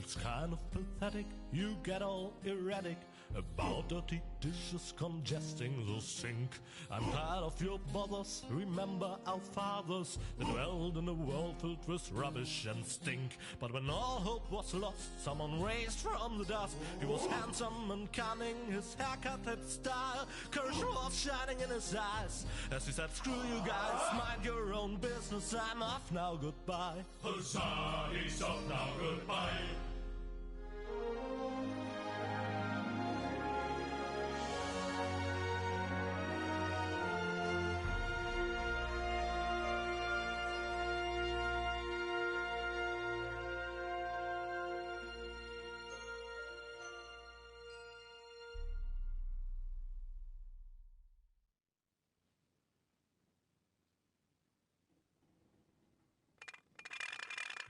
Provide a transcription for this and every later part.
It's kind of pathetic, you get all erratic about dirty dishes congesting the sink. I'm tired of your bothers, remember our fathers that dwelled in a world filled with rubbish and stink. But when all hope was lost, someone raised from the dust. He was handsome and cunning, his haircut had style, courage was shining in his eyes as he said, screw you guys, mind your own business, I'm off now, goodbye. Huzzah, he's off now, goodbye.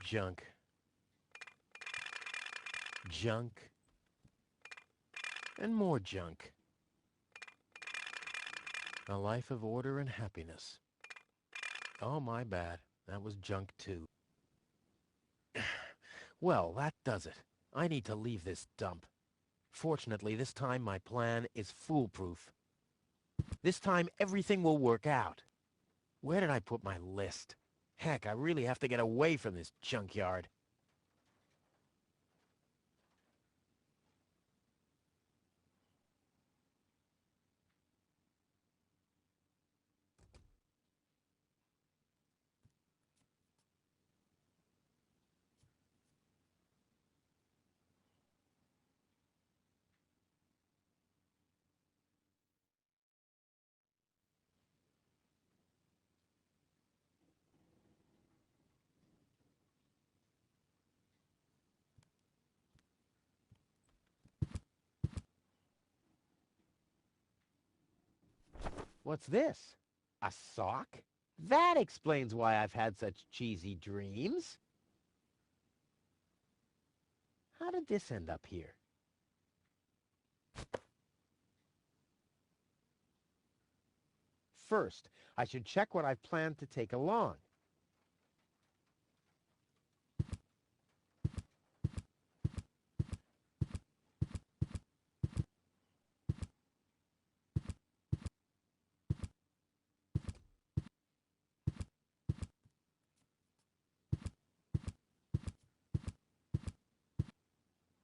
Junk. Junk. And more junk. A life of order and happiness. Oh, my bad. That was junk too. Well, that does it. I need to leave this dump. Fortunately, this time my plan is foolproof. This time everything will work out. Where did I put my list? Heck, I really have to get away from this junkyard. What's this? A sock? That explains why I've had such cheesy dreams. How did this end up here? First, I should check what I've planned to take along.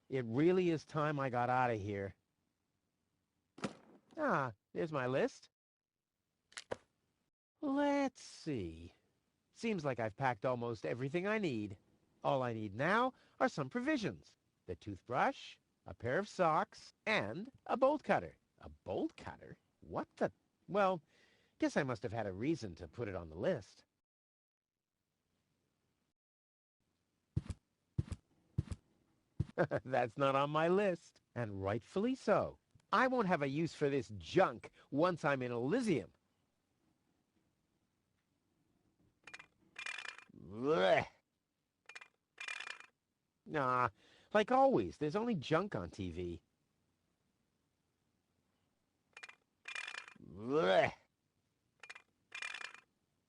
It really is time I got out of here. Ah, there's my list. Let's see. Seems like I've packed almost everything I need. All I need now are some provisions. The toothbrush, a pair of socks, and a bolt cutter. A bolt cutter? What the... Well, guess I must have had a reason to put it on the list. That's not on my list, and rightfully so. I won't have a use for this junk once I'm in Elysium. Blech. Nah, like always, there's only junk on TV. Blech.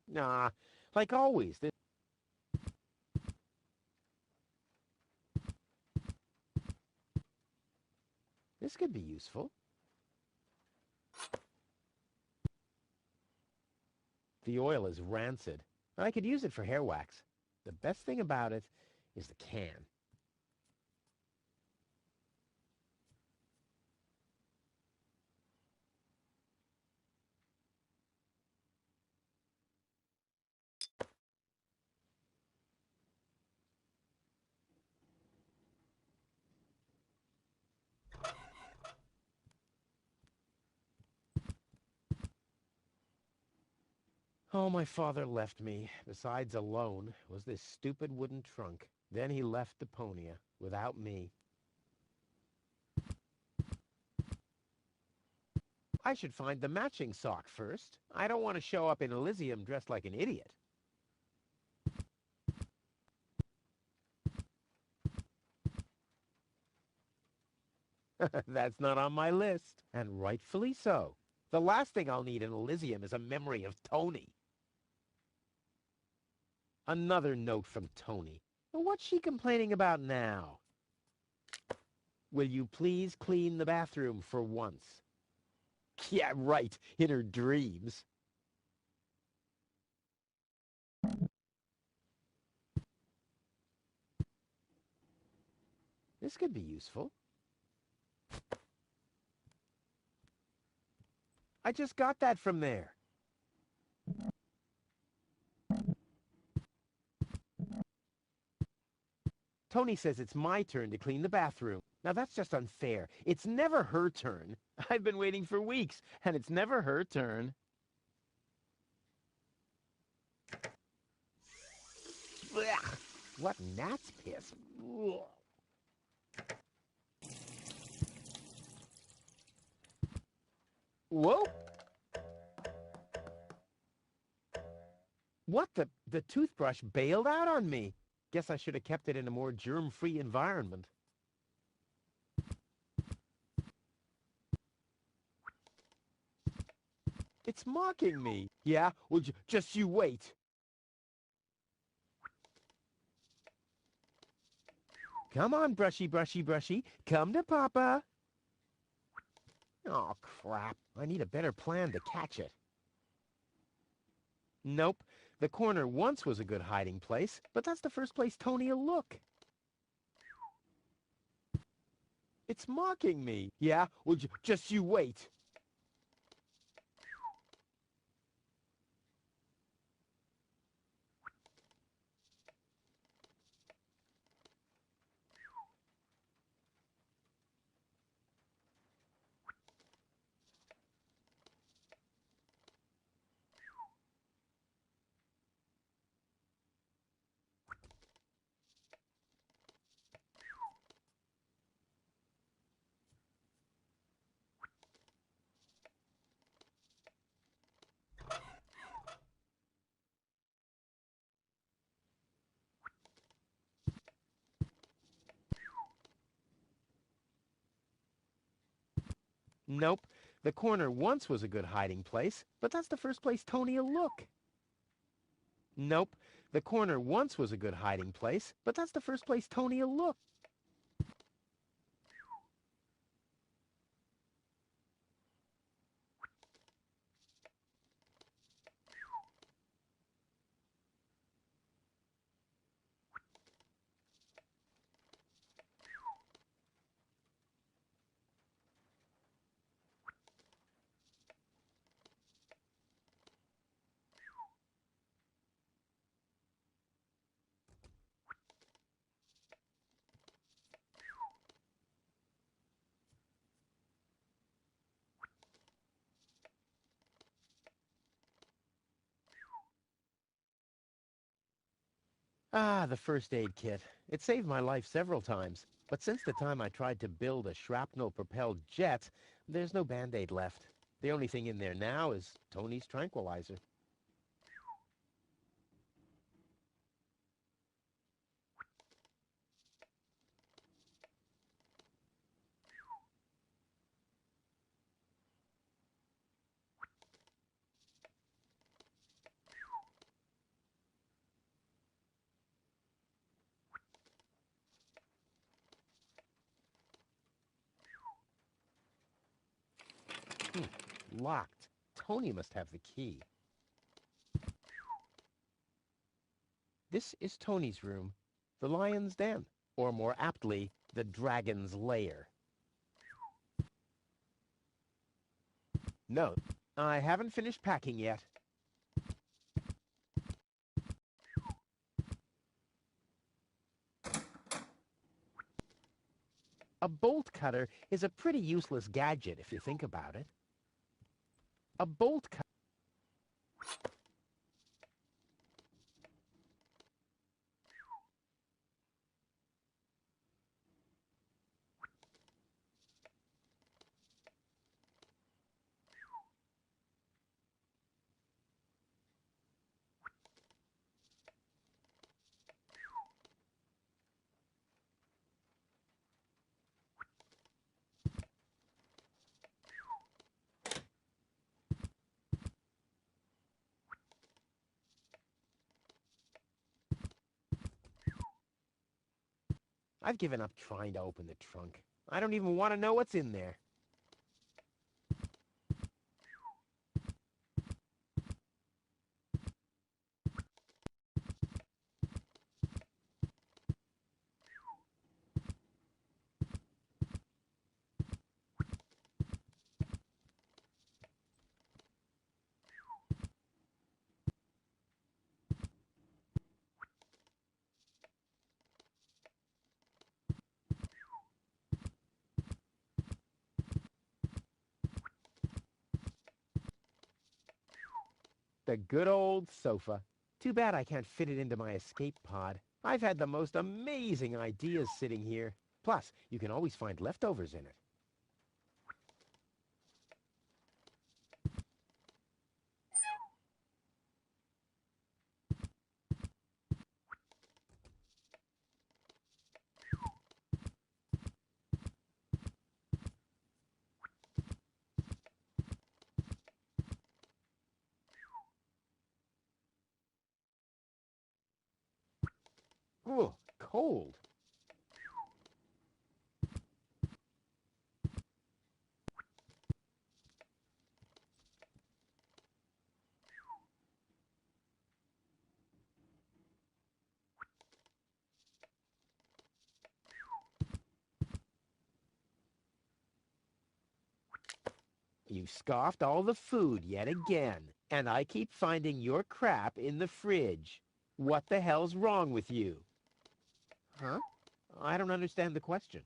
Nah, like always, there's... This could be useful. The oil is rancid. I could use it for hair wax. The best thing about it is the can. All my father left me, besides alone, was this stupid wooden trunk. Then he left Deponia, without me. I should find the matching sock first. I don't want to show up in Elysium dressed like an idiot. That's not on my list, and rightfully so. The last thing I'll need in Elysium is a memory of Tony. Another note from Tony. What's she complaining about now? Will you please clean the bathroom for once? Yeah, right, in her dreams. This could be useful. I just got that from there. Tony says it's my turn to clean the bathroom. Now that's just unfair. It's never her turn. I've been waiting for weeks, and it's never her turn. Ugh, what gnat's piss. Ugh. Whoa! What the toothbrush bailed out on me. Guess I should have kept it in a more germ-free environment. It's mocking me. Yeah? Well, just you wait. Come on, brushy, brushy, brushy. Come to Papa. Oh, crap. I need a better plan to catch it. Nope. The corner once was a good hiding place, but that's the first place Tony'll look. It's mocking me. Yeah? Well, just you wait. Nope. The corner once was a good hiding place, but that's the first place Tony'll look. Nope. The corner once was a good hiding place, but that's the first place Tony'll look. Ah, the first aid kit. It saved my life several times, but since the time I tried to build a shrapnel-propelled jet, there's no Band-Aid left. The only thing in there now is Tony's tranquilizer. Locked. Tony must have the key. This is Tony's room, the lion's den, or more aptly, the dragon's lair. No, I haven't finished packing yet. A bolt cutter is a pretty useless gadget if you think about it. A bolt cutter. I've given up trying to open the trunk. I don't even want to know what's in there. The good old sofa. Too bad I can't fit it into my escape pod. I've had the most amazing ideas sitting here. Plus, you can always find leftovers in it. Ooh, cold. You scoffed all the food yet again, and I keep finding your crap in the fridge. What the hell's wrong with you? Huh? I don't understand the question.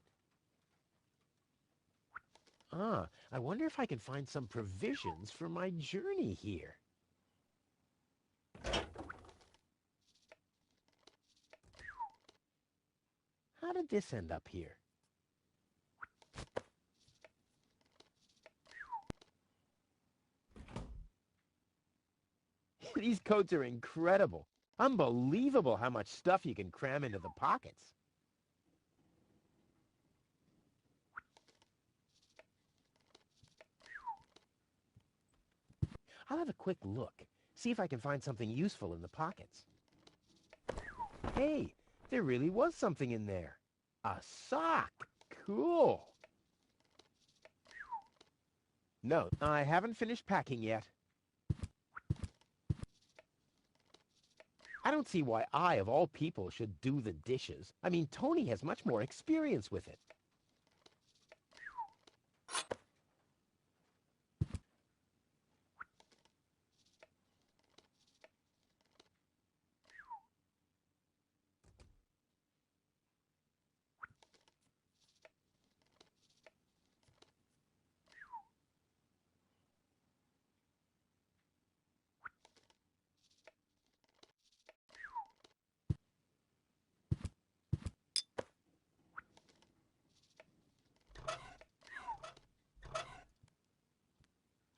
I wonder if I can find some provisions for my journey here. How did this end up here? These coats are incredible. Unbelievable how much stuff you can cram into the pockets. I'll have a quick look, see if I can find something useful in the pockets. Hey, there really was something in there. A sock. Cool. No, I haven't finished packing yet. I don't see why I, of all people, should do the dishes. I mean, Tony has much more experience with it.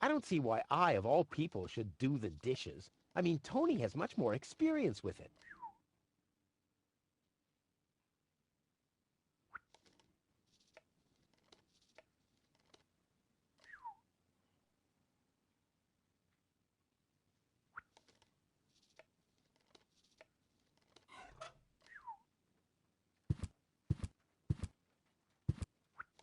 I don't see why I, of all people, should do the dishes. I mean, Tony has much more experience with it.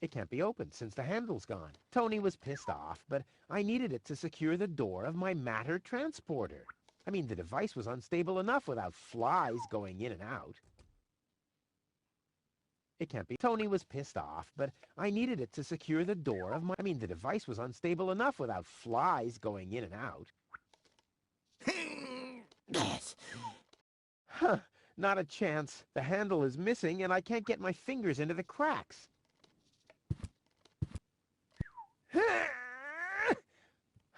It can't be opened since the handle's gone. Tony was pissed off, but I needed it to secure the door of my matter transporter. I mean, the device was unstable enough without flies going in and out. It can't be. Tony was pissed off, but I needed it to secure the door of my... I mean, the device was unstable enough without flies going in and out. Huh, not a chance. The handle is missing, and I can't get my fingers into the cracks.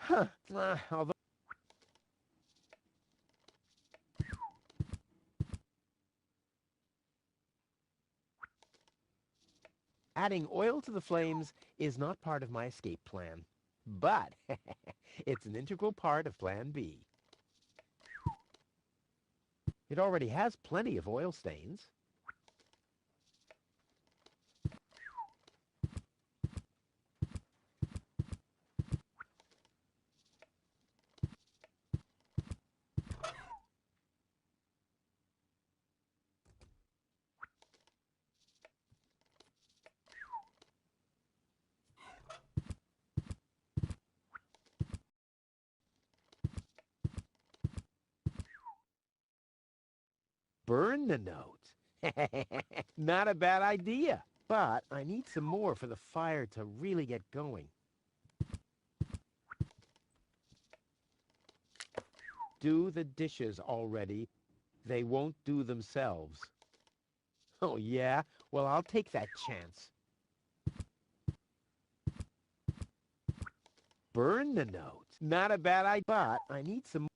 Huh. Although adding oil to the flames is not part of my escape plan, but it's an integral part of Plan B. It already has plenty of oil stains. Burn the note. Not a bad idea. But I need some more for the fire to really get going. Do the dishes already. They won't do themselves. Oh, yeah? Well, I'll take that chance. Burn the note. Not a bad idea, but I need some...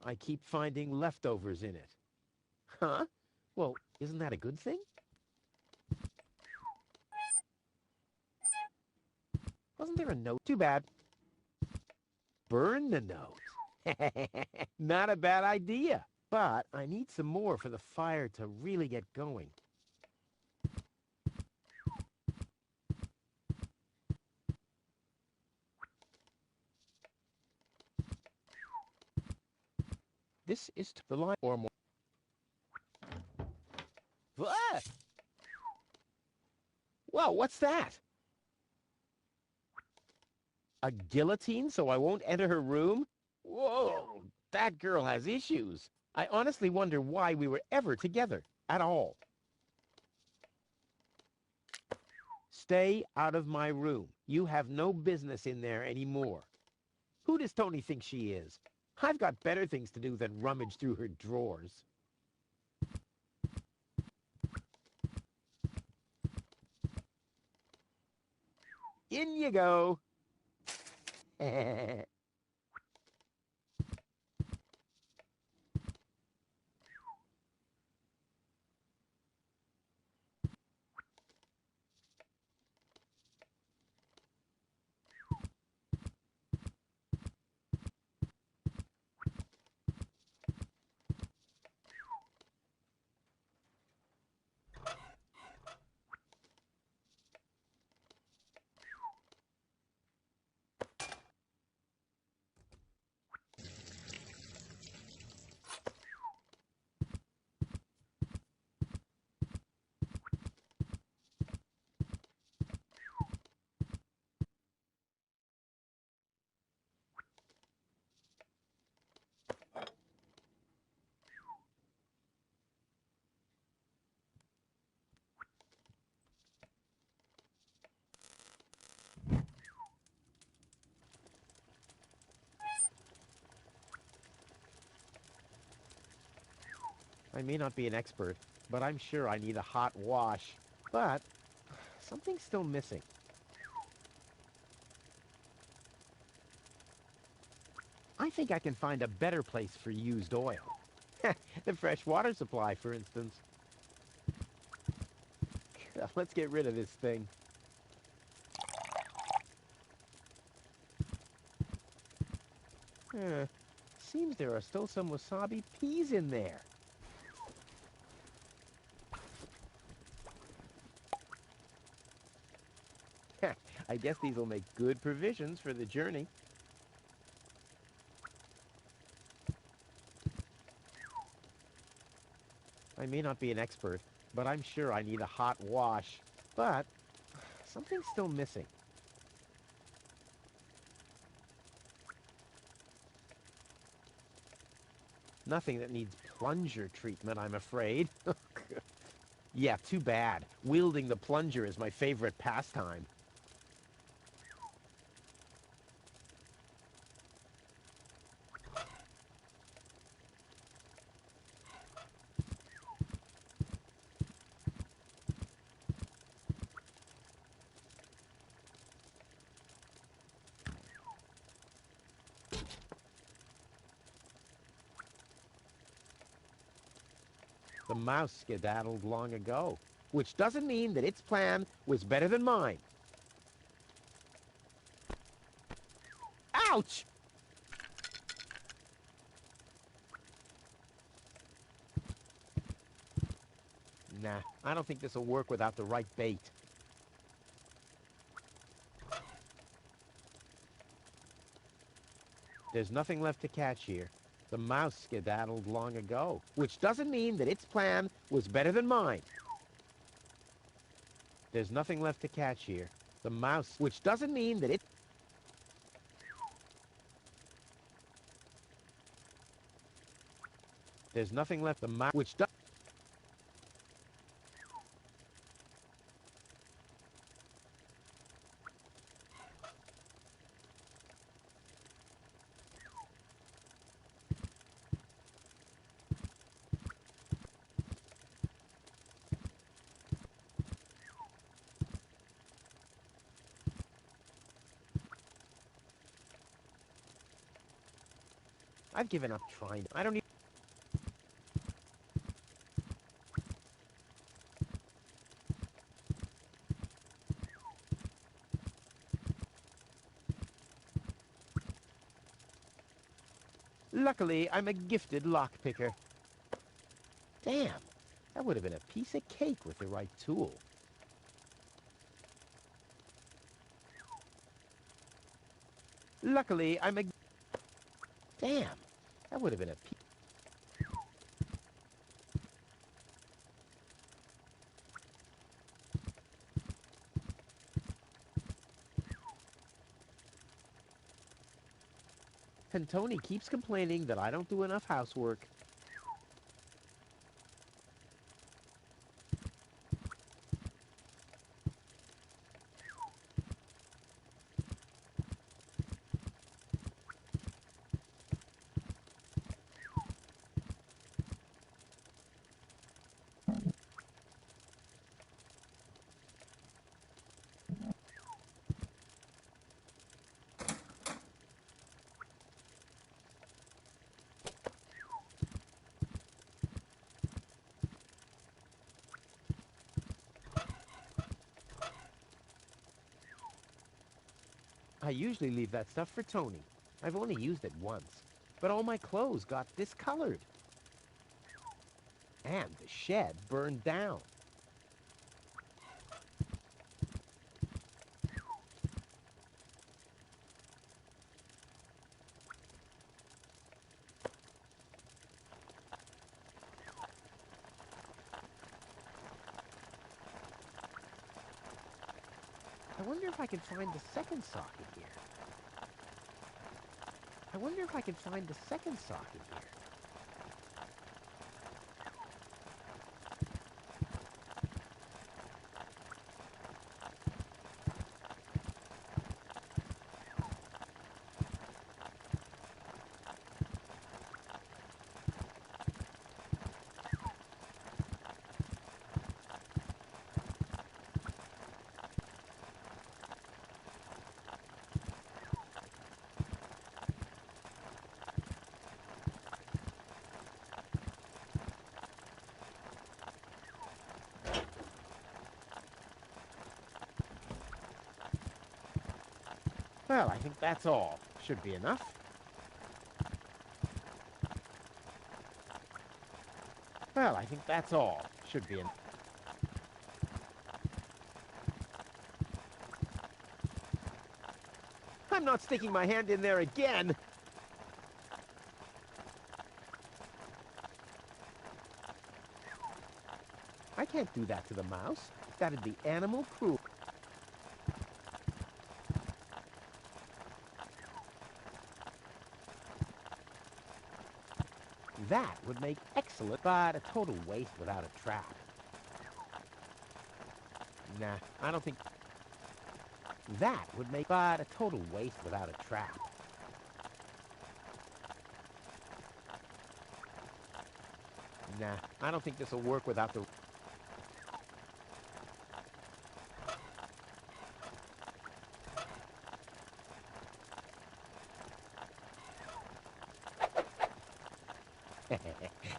I keep finding leftovers in it. Huh? Well, isn't that a good thing? Wasn't there a note? Too bad. Burn the note. Not a bad idea. But I need some more for the fire to really get going. This is the line or more. Ah! Whoa, what's that? A guillotine so I won't enter her room? Whoa, that girl has issues. I honestly wonder why we were ever together at all. Stay out of my room. You have no business in there anymore. Who does Tony think she is? I've got better things to do than rummage through her drawers. In you go. I may not be an expert, but I'm sure I need a hot wash. But something's still missing. I think I can find a better place for used oil. The fresh water supply, for instance. Let's get rid of this thing. Seems there are still some wasabi peas in there. I guess these will make good provisions for the journey. I may not be an expert, but I'm sure I need a hot wash. But something's still missing. Nothing that needs plunger treatment, I'm afraid. Yeah, too bad. Wielding the plunger is my favorite pastime. The mouse skedaddled long ago, which doesn't mean that its plan was better than mine. Ouch! Nah, I don't think this will work without the right bait. There's nothing left to catch here. The mouse skedaddled long ago, which doesn't mean that its plan was better than mine. There's nothing left to catch here. The mouse, which doesn't mean that it... There's nothing left. The mouse, which does... I've given up trying. I don't even... Luckily, I'm a gifted lockpicker. Damn, that would have been a piece of cake with the right tool. Luckily, I'm a... Damn, that would have been a piece... And Tony keeps complaining that I don't do enough housework. I usually leave that stuff for Tony. I've only used it once, but all my clothes got discolored. And the shed burned down. I wonder if I can find the second socket here. I wonder if I can find the second socket here. Well, I think that's all. Should be enough. Well, I think that's all. Should be enough. I'm not sticking my hand in there again! I can't do that to the mouse. That'd be animal cruelty. That would make excellent, but a total waste without a trap. Nah, I don't think... That would make, but a total waste without a trap. Nah, I don't think this will work without the...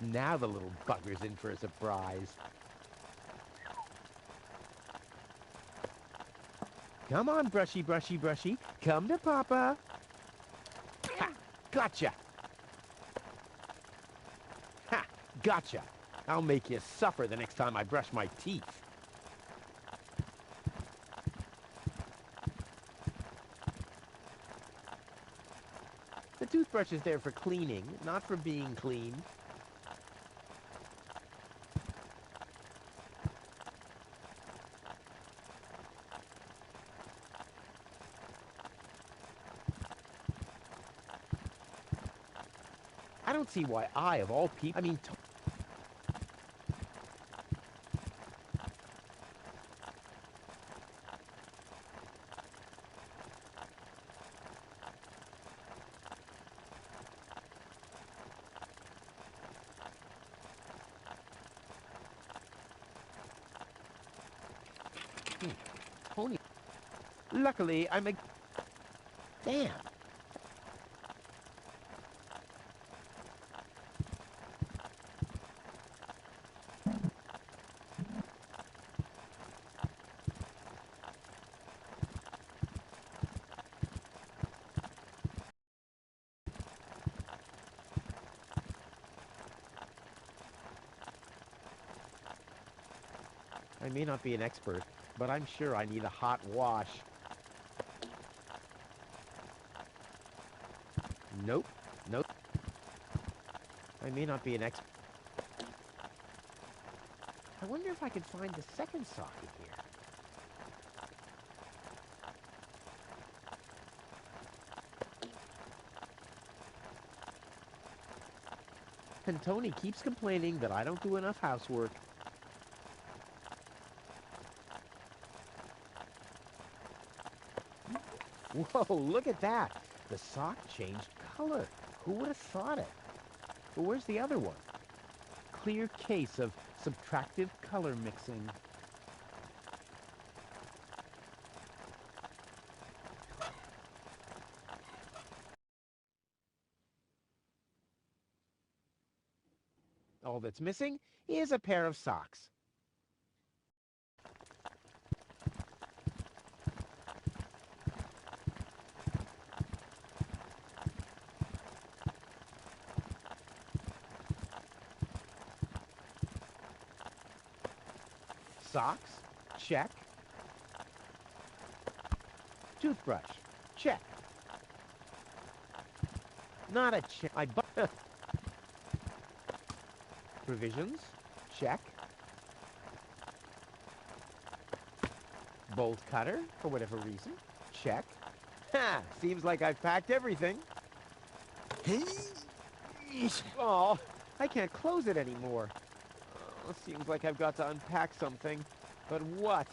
Now the little bugger's in for a surprise. Come on, Brushy, Brushy, Brushy. Come to Papa. Gotcha! Ha! Gotcha! I'll make you suffer the next time I brush my teeth. The toothbrush is there for cleaning, not for being cleaned. I don't see why I, of all people, Tony. Luckily, I'm a... Damn. I may not be an expert, but I'm sure I need a hot wash. Nope. Nope. I may not be an expert. I wonder if I could find the second socket here. And Tony keeps complaining that I don't do enough housework. Whoa, look at that. The sock changed color. Who would have thought it? But where's the other one? Clear case of subtractive color mixing. All that's missing is a pair of socks. Socks, check. Toothbrush, check. Not a check. Provisions, check. Bolt cutter, for whatever reason, check. Ha! Seems like I've packed everything. Oh, I can't close it anymore. Seems like I've got to unpack something. But what?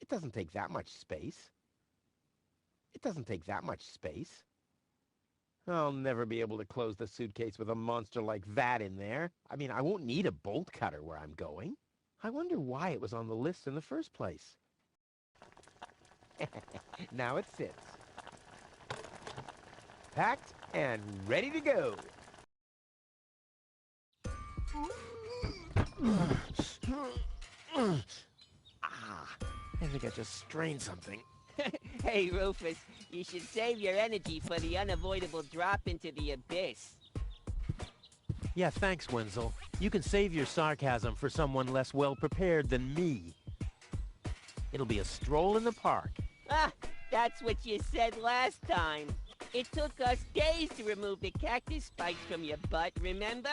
It doesn't take that much space. It doesn't take that much space. I'll never be able to close the suitcase with a monster like that in there. I mean, I won't need a bolt cutter where I'm going. I wonder why it was on the list in the first place. Now it sits. Packed and ready to go. I think I just strained something. Hey, Rufus, you should save your energy for the unavoidable drop into the abyss. Yeah, thanks, Wenzel. You can save your sarcasm for someone less well-prepared than me. It'll be a stroll in the park. Ah, that's what you said last time. It took us days to remove the cactus spikes from your butt, remember?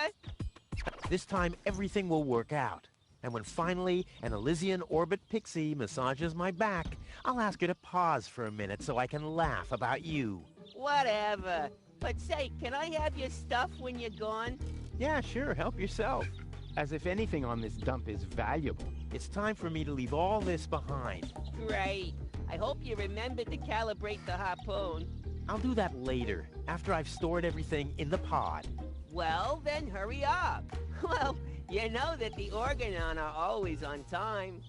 This time, everything will work out. And when finally an Elysian orbit pixie massages my back, I'll ask her to pause for a minute so I can laugh about you. Whatever. But say, can I have your stuff when you're gone? Yeah, sure, help yourself. As if anything on this dump is valuable. It's time for me to leave all this behind. Great. I hope you remember to calibrate the harpoon. I'll do that later, after I've stored everything in the pod. Well, then hurry up. Well, you know that the Organon are always on time.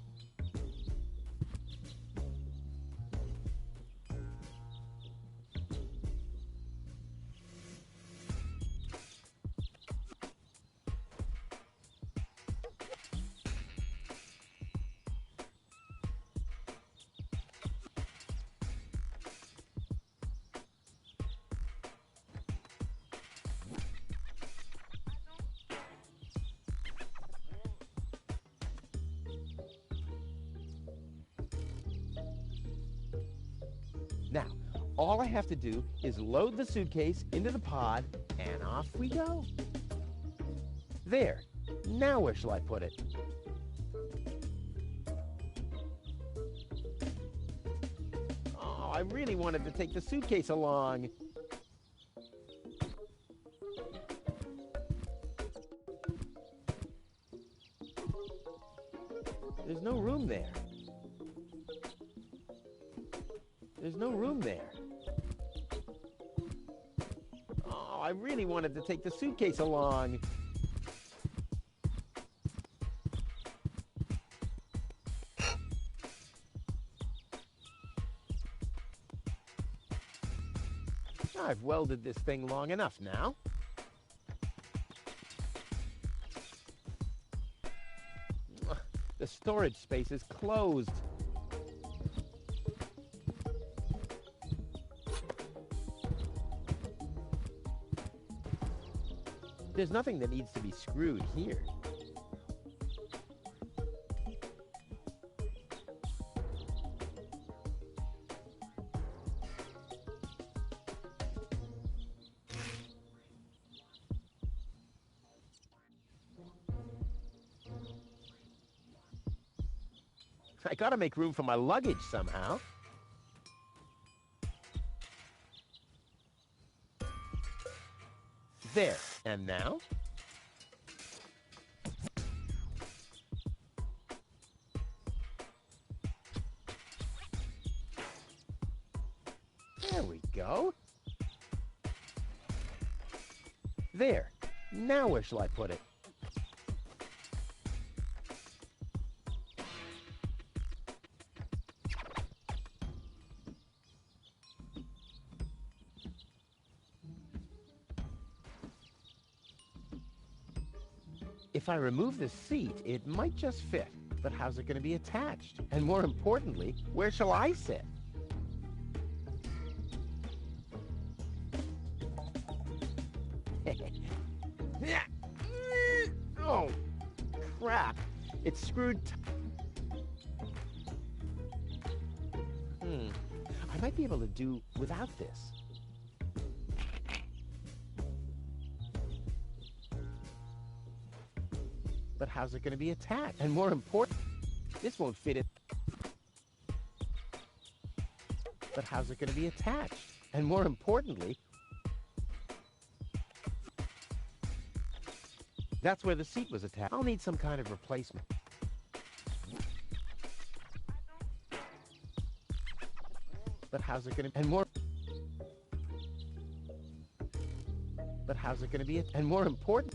All I have to do is load the suitcase into the pod, and off we go. There. Now where shall I put it? Oh, I really wanted to take the suitcase along. There's no room there. There's no room there. Oh, I really wanted to take the suitcase along. I've welded this thing long enough now. The storage space is closed. There's nothing that needs to be screwed here. I gotta make room for my luggage somehow. There. And now? There we go. There. Now where shall I put it? If I remove the seat, it might just fit. But how's it going to be attached? And more importantly, where shall I sit? Oh, crap. It's screwed. I might be able to do without this. But how's it going to be attached? And more important, this won't fit it. But how's it going to be attached? And more importantly, that's where the seat was attached. I'll need some kind of replacement. But how's it going to... And more... But how's it going to be... And more important...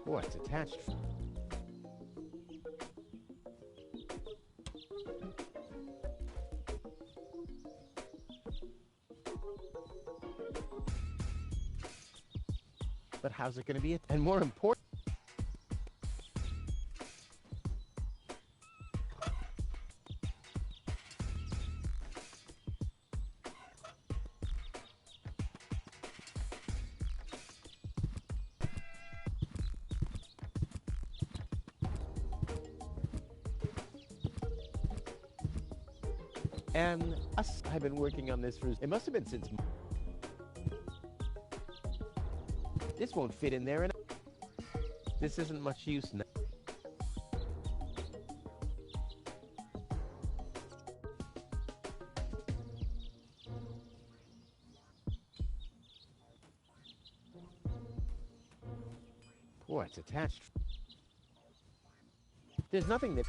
Oh, it's attached. But how's it going to be? And more important... And I've been working on this for... It must have been since... This won't fit in there, and this isn't much use now. Boy, it's attached. There's nothing that...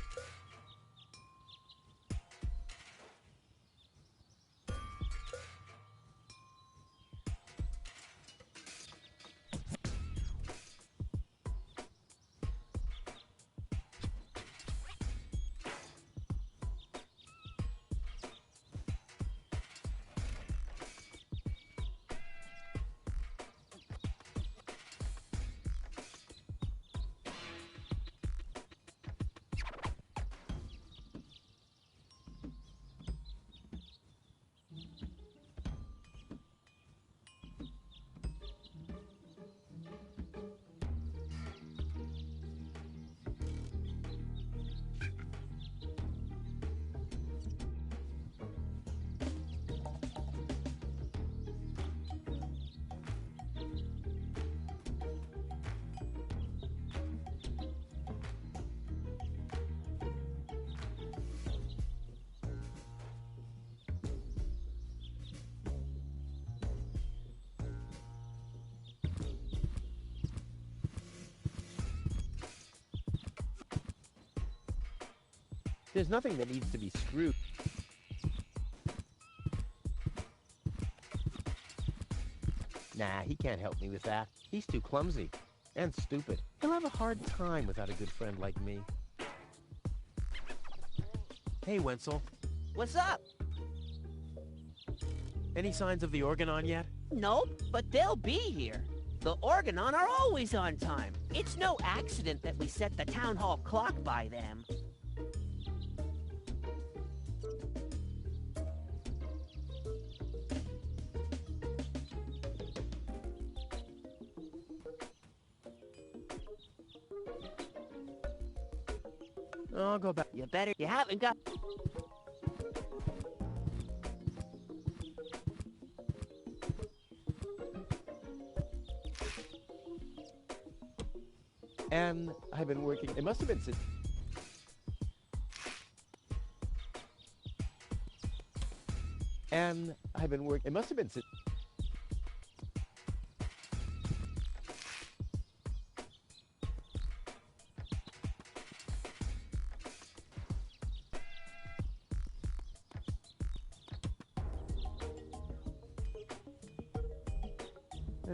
There's nothing that needs to be screwed. Nah, he can't help me with that. He's too clumsy and stupid. He'll have a hard time without a good friend like me. Hey, Wenzel. What's up? Any signs of the Organon yet? Nope, but they'll be here. The Organon are always on time. It's no accident that we set the town hall clock by them. I'll go back. You better. You haven't got... And I've been working. It must have been since. And I've been working. It must have been since.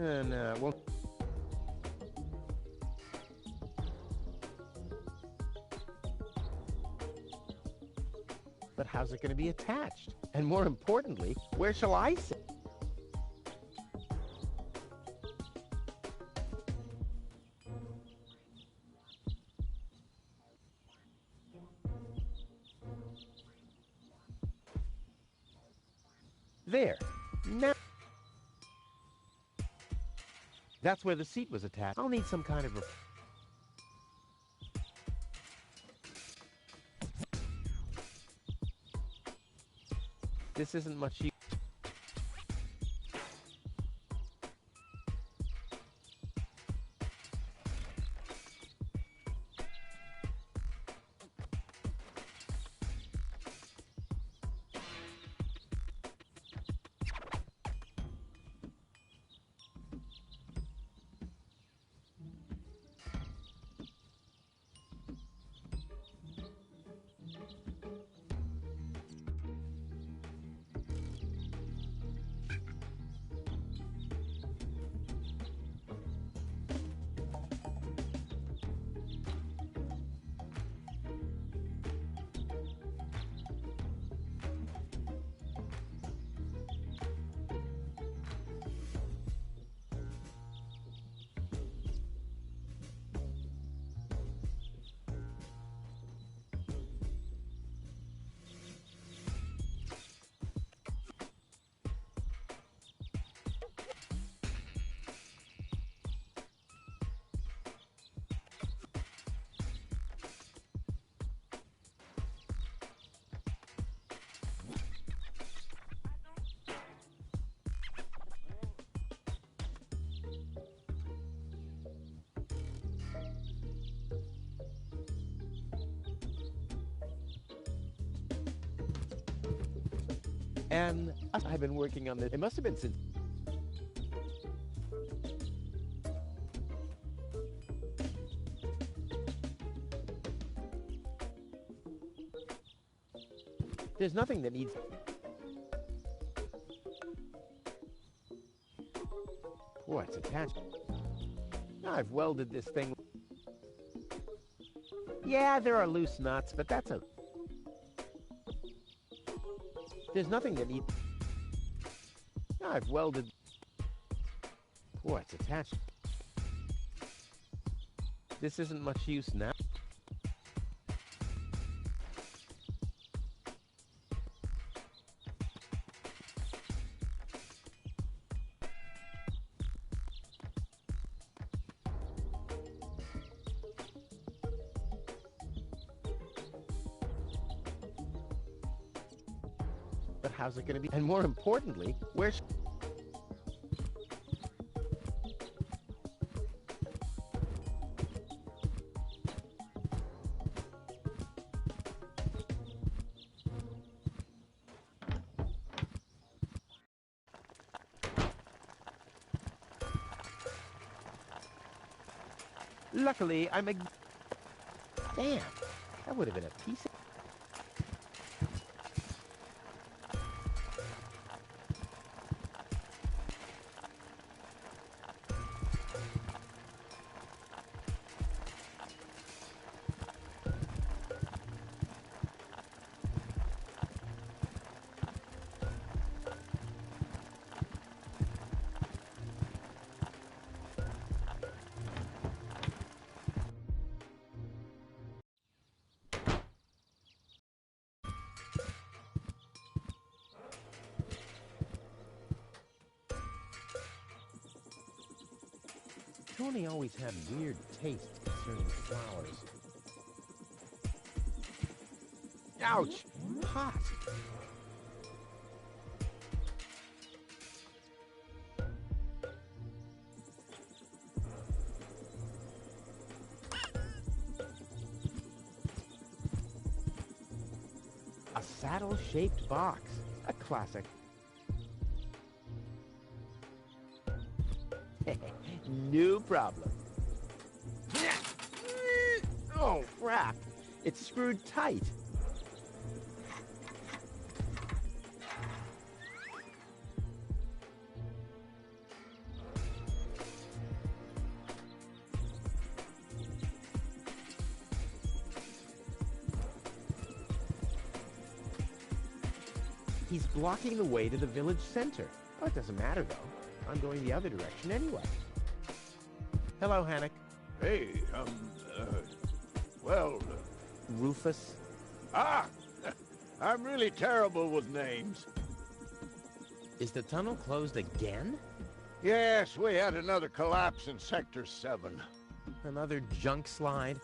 No, well. But how's it going to be attached? And more importantly, where shall I sit? There. Now. That's where the seat was attached. I'll need some kind of... This isn't much use. And I've been working on this. It must have been since... There's nothing that needs... Boy, it's attached. I've welded this thing. Yeah, there are loose nuts, but that's a... There's nothing that needs... I've welded... Boy, it's attached. This isn't much use now. But how's it going to be? And more importantly, where's... Luckily, I'm a... Damn, that would have been a piece of... Tony always had weird tastes concerning flowers. Ouch! Hot! A saddle-shaped box. A classic. No problem. Oh, crap. It's screwed tight. He's blocking the way to the village center. Oh, it doesn't matter, though. I'm going the other direction anyway. Hello, Hannock. Hey, well... Rufus? Ah! I'm really terrible with names. Is the tunnel closed again? Yes, we had another collapse in Sector 7. Another junk slide?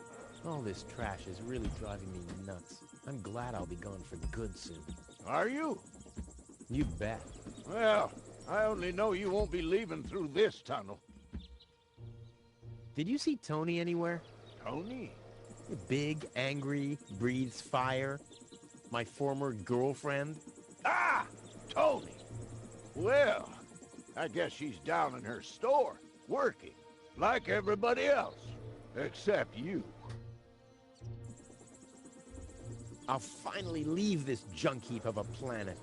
All this trash is really driving me nuts. I'm glad I'll be gone for good soon. Are you? You bet. Well, I only know you won't be leaving through this tunnel. Did you see Tony anywhere? Tony? Big, angry, breathes fire. My former girlfriend. Ah! Tony! Well, I guess she's down in her store, working, like everybody else, except you. I'll finally leave this junk heap of a planet.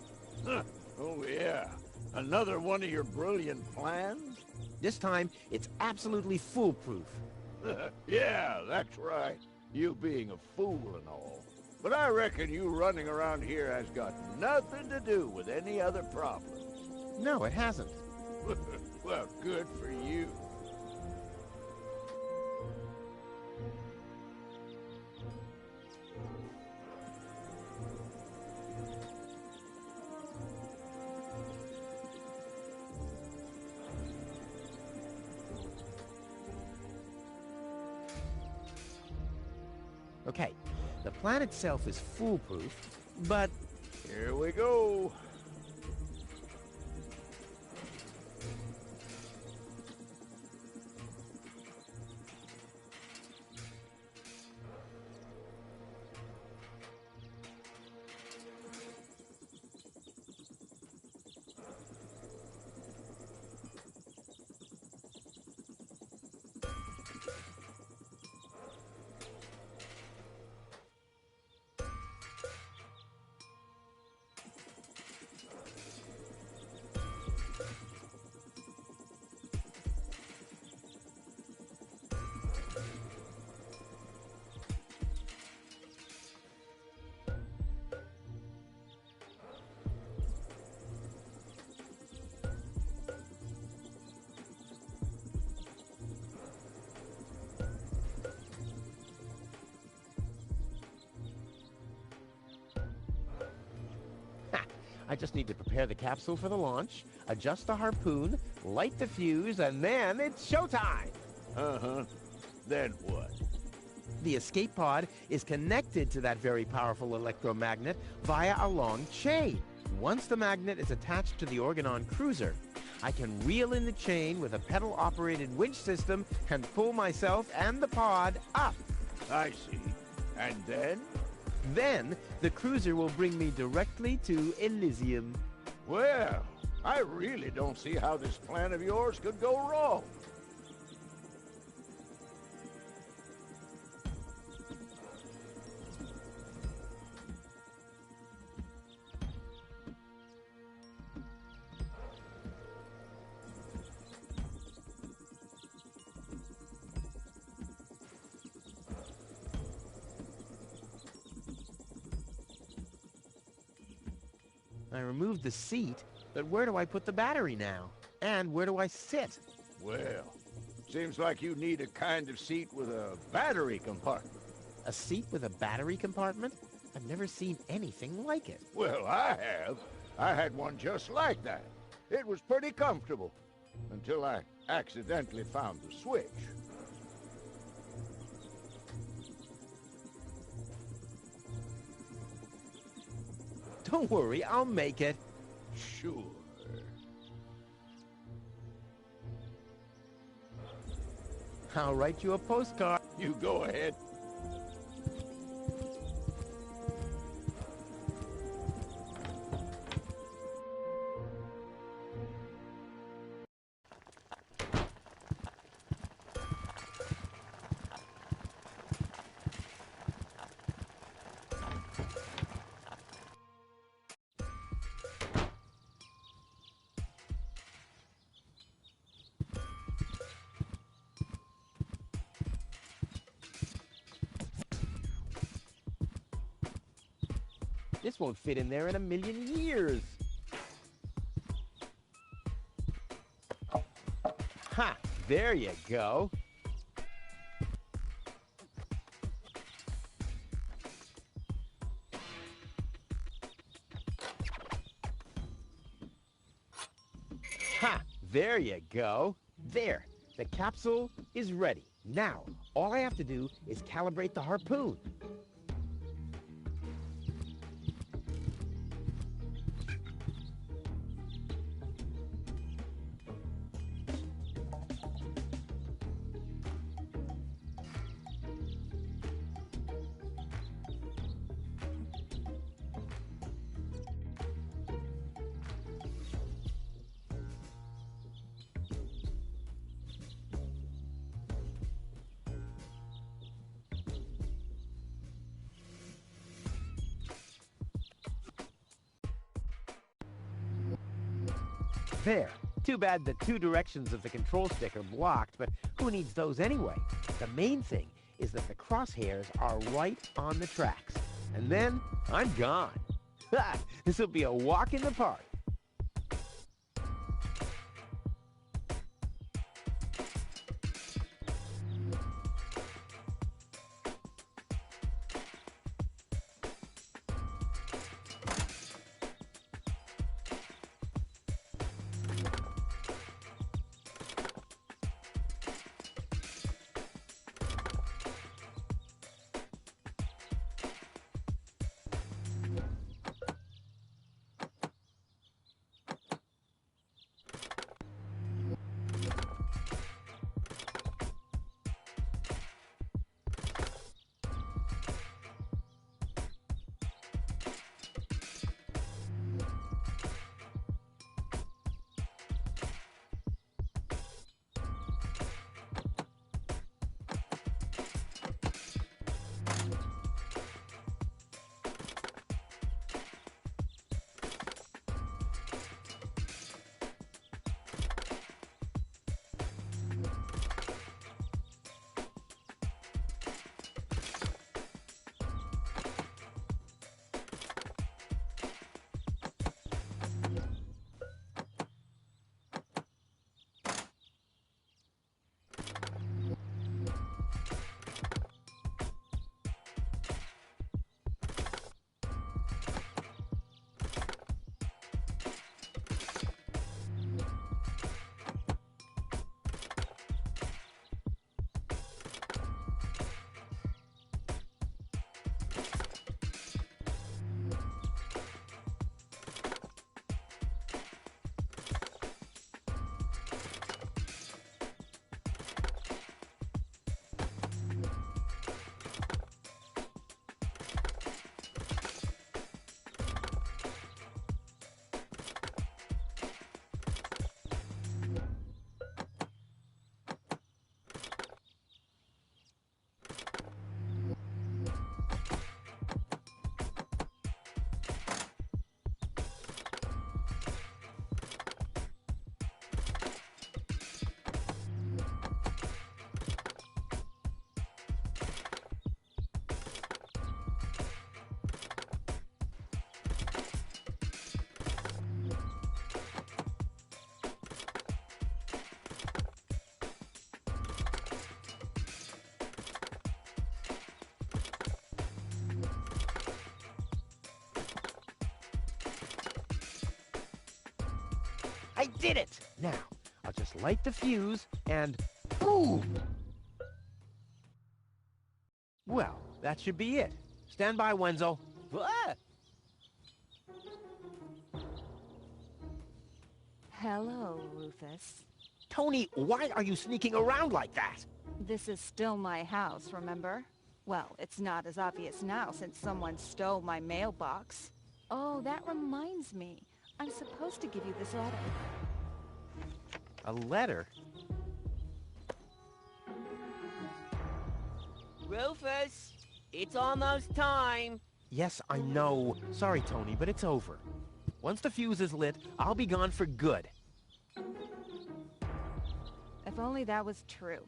Oh, yeah. Another one of your brilliant plans? This time, it's absolutely foolproof. Yeah, that's right. You being a fool and all. But I reckon you running around here has got nothing to do with any other problems. No, it hasn't. Well, good for you. Okay, the plan itself is foolproof, but... Here we go. I just need to prepare the capsule for the launch, adjust the harpoon, light the fuse, and then it's showtime! Uh-huh. Then what? The escape pod is connected to that very powerful electromagnet via a long chain. Once the magnet is attached to the Organon cruiser, I can reel in the chain with a pedal-operated winch system and pull myself and the pod up. I see. And then? Then, the cruiser will bring me directly to Elysium. Well, I really don't see how this plan of yours could go wrong. I removed the seat, but where do I put the battery now? And where do I sit? Well, seems like you need a kind of seat with a battery compartment. A seat with a battery compartment? I've never seen anything like it. Well, I have. I had one just like that. It was pretty comfortable. until I accidentally found the switch. Don't worry, I'll make it. Sure. I'll write you a postcard. You go ahead. This won't fit in there in a million years. Ha! There you go. Ha! There you go. There. The capsule is ready. Now, all I have to do is calibrate the harpoon. There. Too bad the two directions of the control stick are blocked, but who needs those anyway? The main thing is that the crosshairs are right on the tracks. And then I'm gone. Ha! This will be a walk in the park. I did it! Now, I'll just light the fuse and... Ooh! Well, that should be it. Stand by, Wenzel. What? Hello, Rufus. Tony, why are you sneaking around like that? This is still my house, remember? Well, it's not as obvious now since someone stole my mailbox. Oh, that reminds me. I'm supposed to give you this letter. A letter? Rufus, it's almost time. Yes, I know. Sorry, Tony, but it's over. Once the fuse is lit, I'll be gone for good. If only that was true.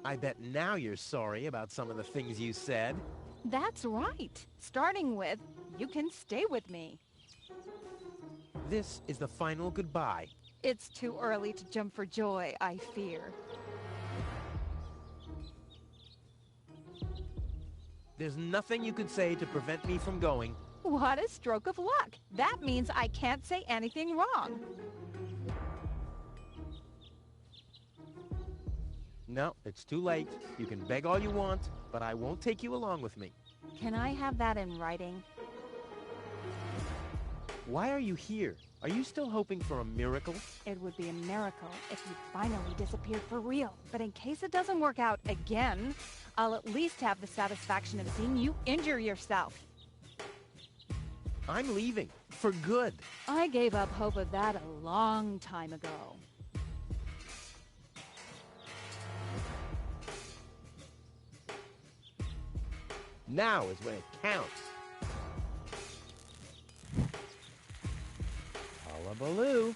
I bet now you're sorry about some of the things you said. That's right. Starting with, you can stay with me. This is the final goodbye. It's too early to jump for joy, I fear. There's nothing you could say to prevent me from going. What a stroke of luck. That means I can't say anything wrong. No, it's too late. You can beg all you want, but I won't take you along with me. Can I have that in writing? Why are you here? Are you still hoping for a miracle? It would be a miracle if you finally disappeared for real. But in case it doesn't work out again, I'll at least have the satisfaction of seeing you injure yourself. I'm leaving. For good. I gave up hope of that a long time ago. Now is when it counts. Hullabaloo.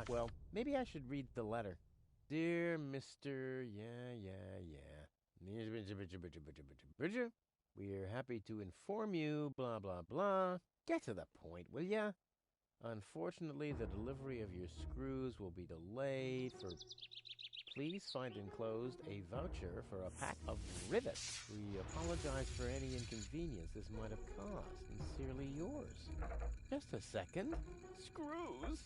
Well, maybe I should read the letter. Dear Mr. Yeah. We're happy to inform you, blah, blah, blah. Get to the point, will ya? Unfortunately, the delivery of your screws will be delayed for... Please find enclosed a voucher for a pack of rivets. We apologize for any inconvenience this might have caused. Sincerely yours. Just a second. Screws?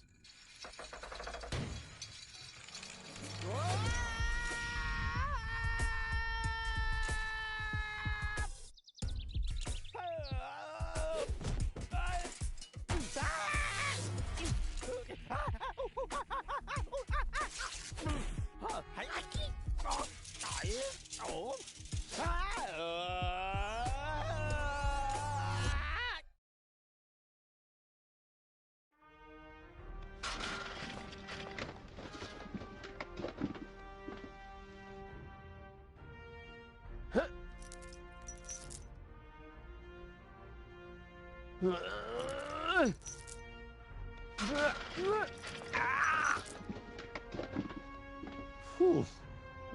Whew,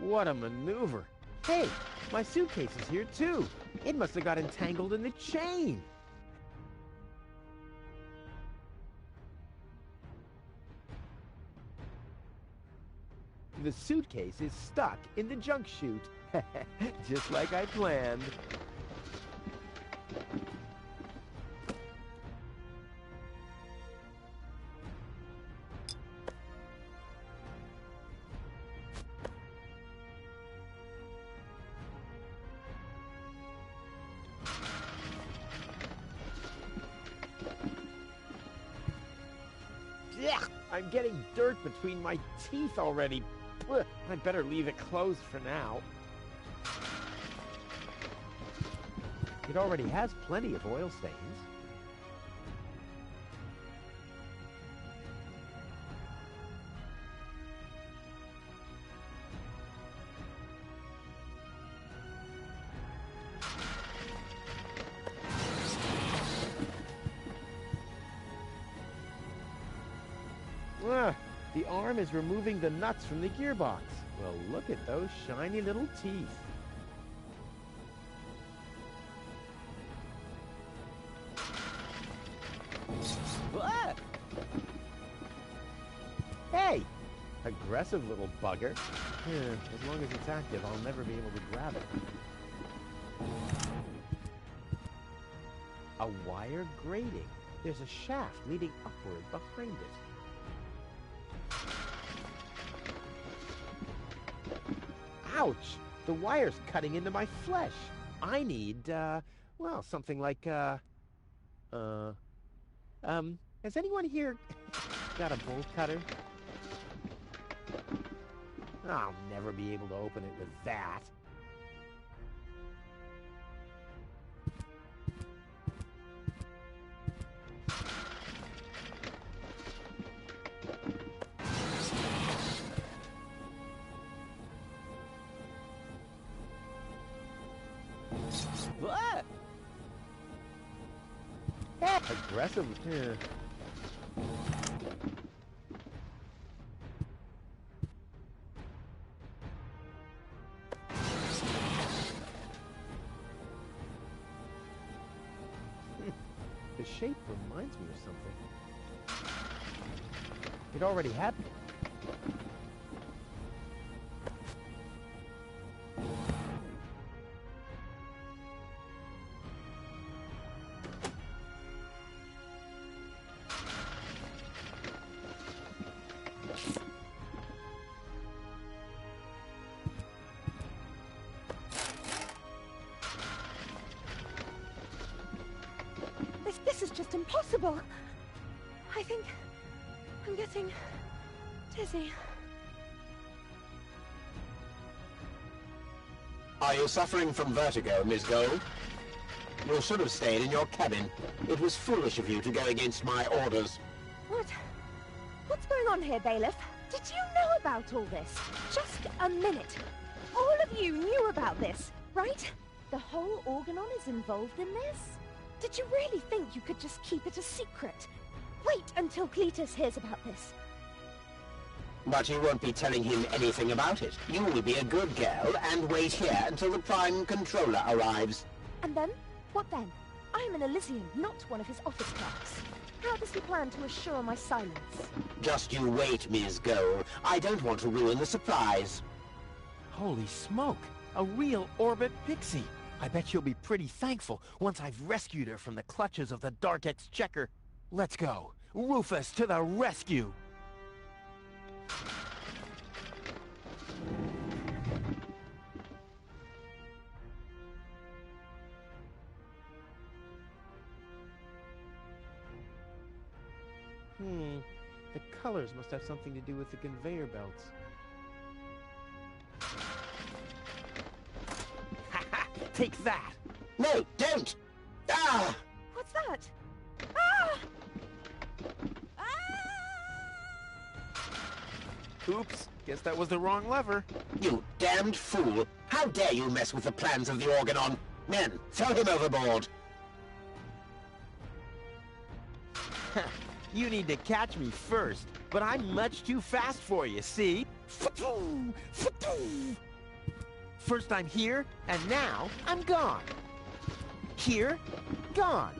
what a maneuver. Hey, my suitcase is here too. It must have got entangled in the chain. The suitcase is stuck in the junk chute. Just like I planned. Ugh, I'm getting dirt between my teeth already. Ugh, I'd better leave it closed for now. It already has plenty of oil stains. The arm is removing the nuts from the gearbox. Well, look at those shiny little teeth. Hey! Aggressive little bugger. As long as it's active, I'll never be able to grab it. A wire grating. There's a shaft leading upward behind it. Ouch! The wire's cutting into my flesh. I need, well, something like, has anyone here got a bolt cutter? I'll never be able to open it with that. Aggressive. The shape reminds me of something. It already had me. This is just impossible. I think I'm getting dizzy. Are you suffering from vertigo, Miss Gold? You should have stayed in your cabin. It was foolish of you to go against my orders. What's going on here, Bailiff? Did you know about all this? Just a minute. All of you knew about this, right? The whole Organon is involved in this? Did you really think you could just keep it a secret? Wait until Cletus hears about this. But you won't be telling him anything about it. You will be a good girl and wait here until the Prime Controller arrives. And then? What then? I am an Elysian, not one of his office clerks. How does he plan to assure my silence? Just you wait, Ms. Go. I don't want to ruin the surprise. Holy smoke! A real orbit pixie! I bet she'll be pretty thankful once I've rescued her from the clutches of the Dark Exchequer. Let's go! Rufus to the rescue! The colors must have something to do with the conveyor belts. Ha-ha! Take that! No, don't! Ah! What's that? Ah! Oops, guess that was the wrong lever. You damned fool! How dare you mess with the plans of the Organon? Men, throw him overboard! You need to catch me first, but I'm much too fast for you, see? First I'm here, and now I'm gone. Here, gone.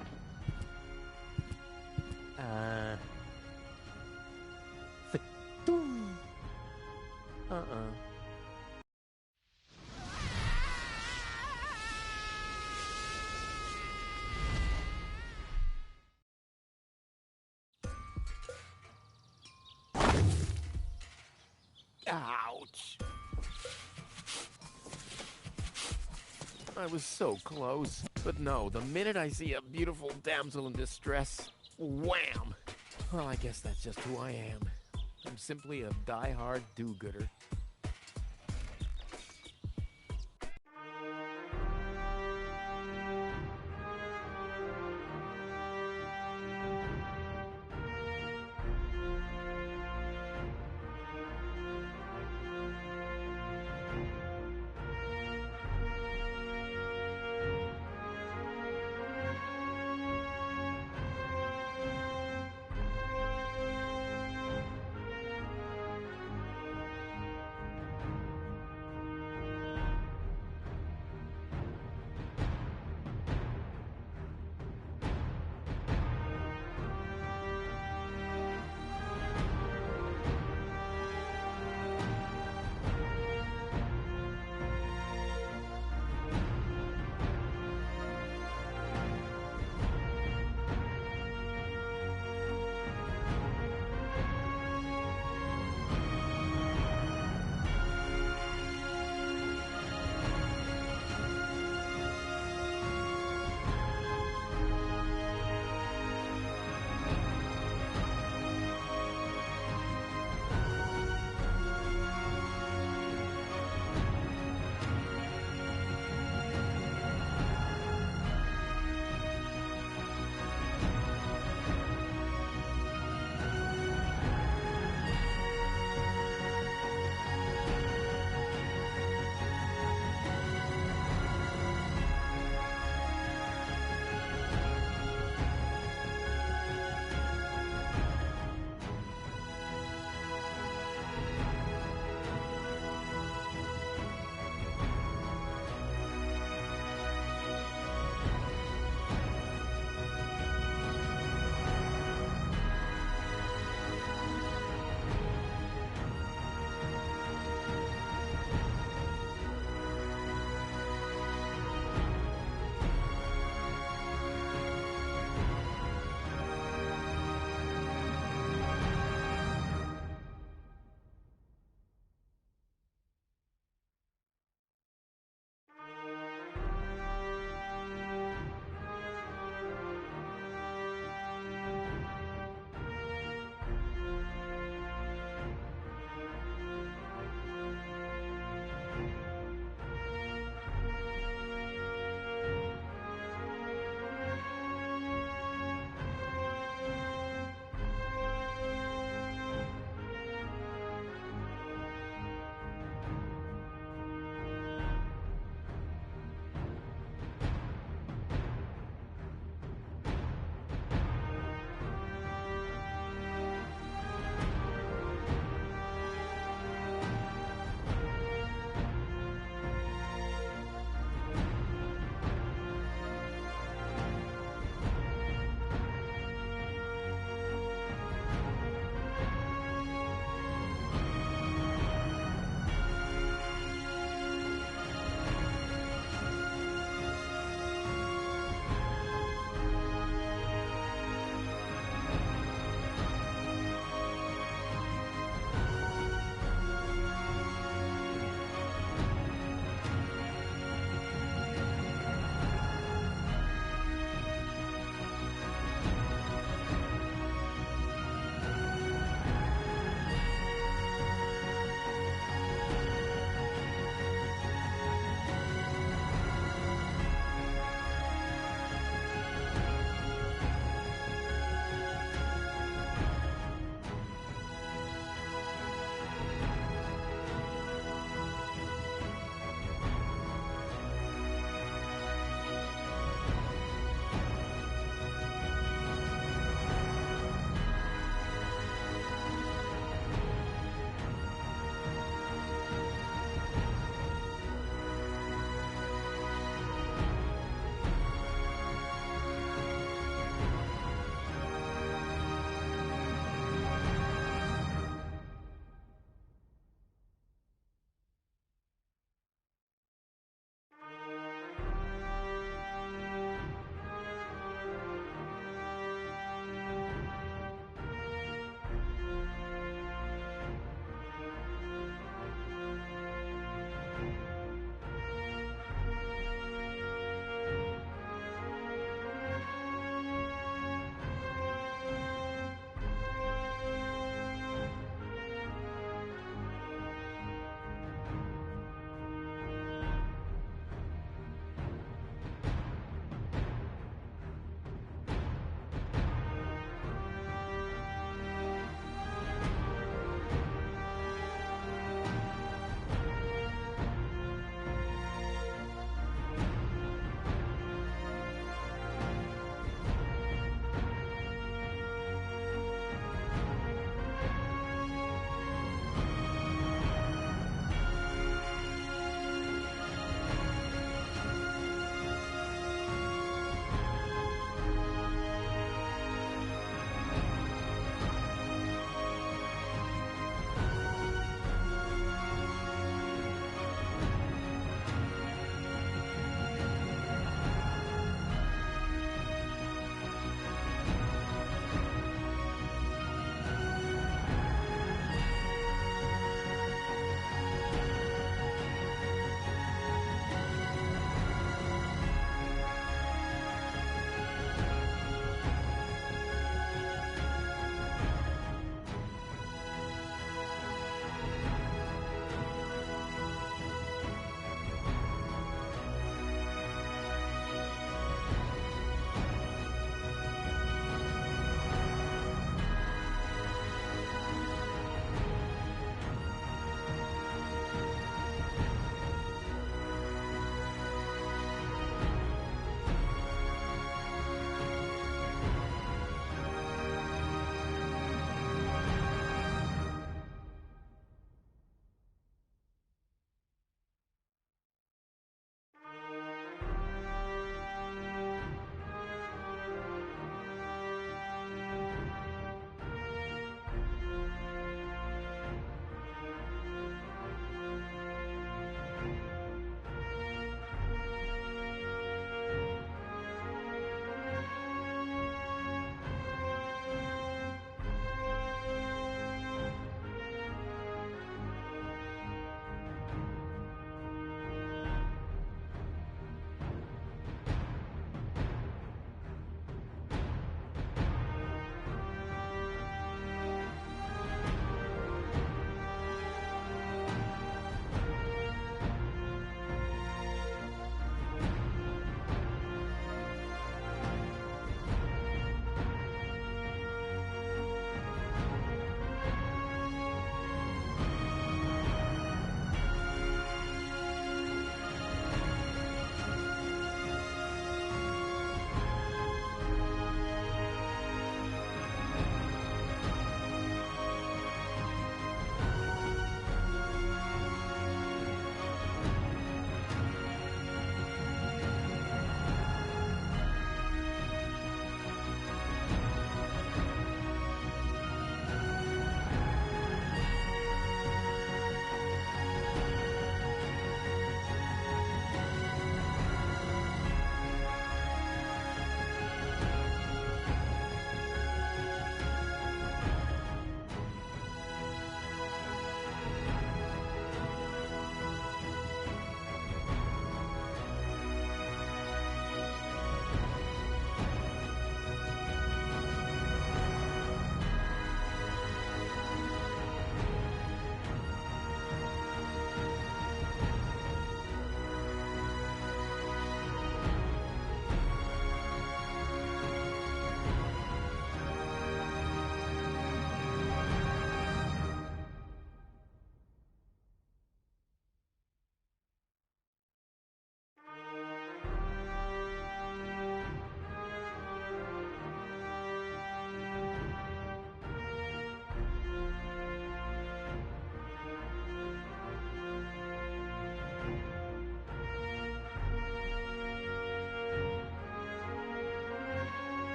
Ouch. I was so close. But no, the minute I see a beautiful damsel in distress, wham! Well, I guess that's just who I am. I'm simply a die-hard do-gooder.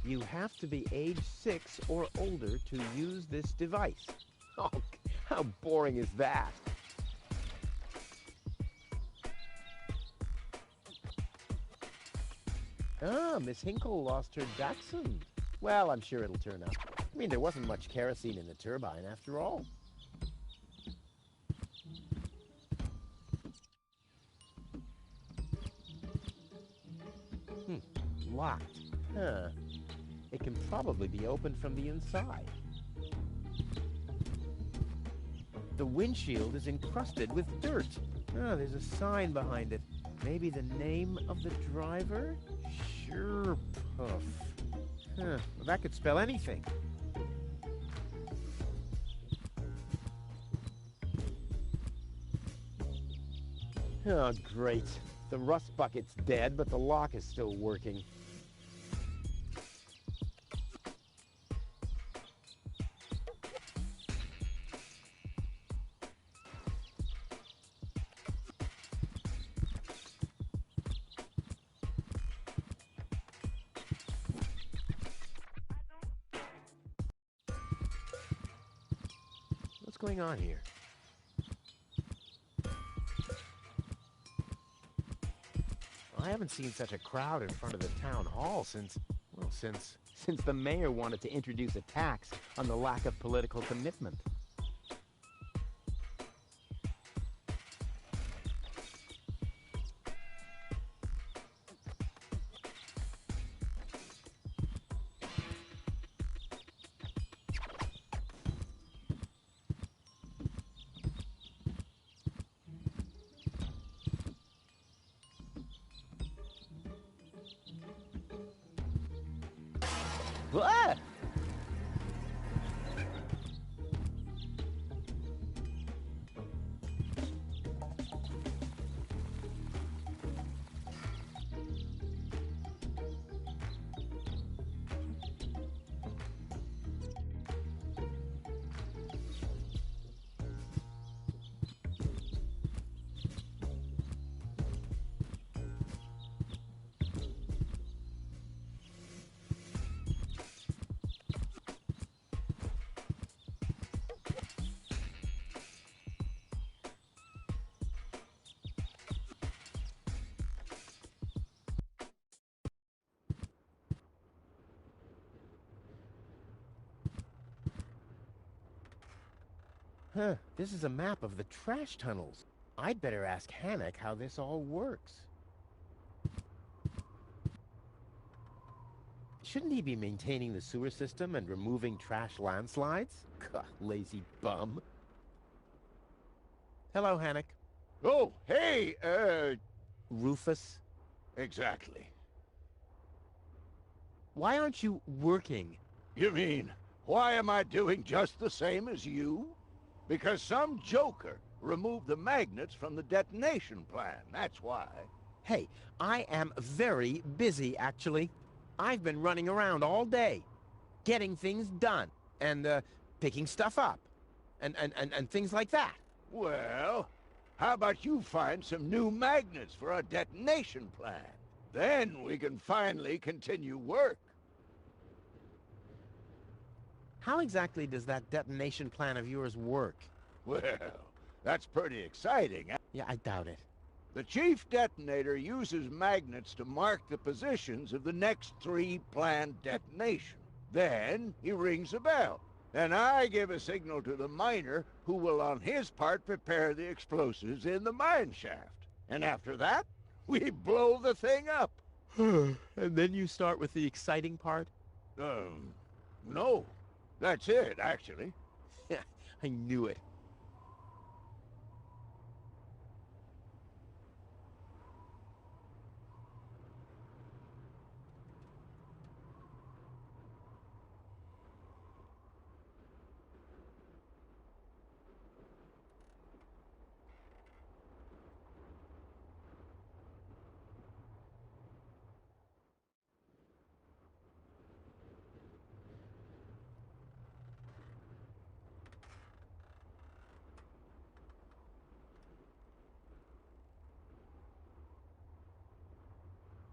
You have to be age 6 or older to use this device. Oh, how boring is that? Ah, Miss Hinkle lost her Dachshund. Well, I'm sure it'll turn up. I mean, there wasn't much kerosene in the turbine after all. Locked. Huh. It can probably be opened from the inside. The windshield is encrusted with dirt. Ah, there's a sign behind it. Maybe the name of the driver? Sure, Puff. Huh. Well, that could spell anything. Oh, great. The rust bucket's dead, but the lock is still working. What's going on here? I haven't seen such a crowd in front of the town hall since the mayor wanted to introduce a tax on the lack of political commitment. What? Huh, this is a map of the trash tunnels. I'd better ask Hannock how this all works. Shouldn't he be maintaining the sewer system and removing trash landslides? Gah, lazy bum. Hello, Hannock. Oh, hey, Rufus, exactly. why aren't you working? You mean, why am I doing just the same as you? Because some joker removed the magnets from the detonation plan, that's why. Hey, I am very busy, actually. I've been running around all day, getting things done, and, picking stuff up, and things like that. Well, how about you find some new magnets for our detonation plan? Then we can finally continue work. How exactly does that detonation plan of yours work? Well, that's pretty exciting. Yeah, I doubt it. The chief detonator uses magnets to mark the positions of the next 3 planned detonations. Then he rings a bell, and I give a signal to the miner who will on his part prepare the explosives in the mine shaft. And after that, we blow the thing up. And then you start with the exciting part? No. That's it, actually. I knew it.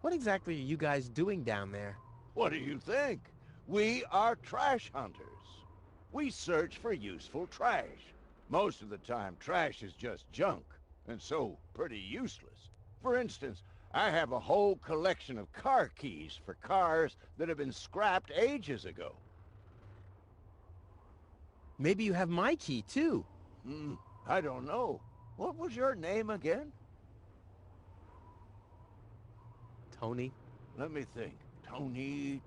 What exactly are you guys doing down there? What do you think? We are trash hunters. We search for useful trash. Most of the time, trash is just junk, and so pretty useless. For instance, I have a whole collection of car keys for cars that have been scrapped ages ago. Maybe you have my key, too. I don't know. What was your name again? Tony? Let me think. Tony...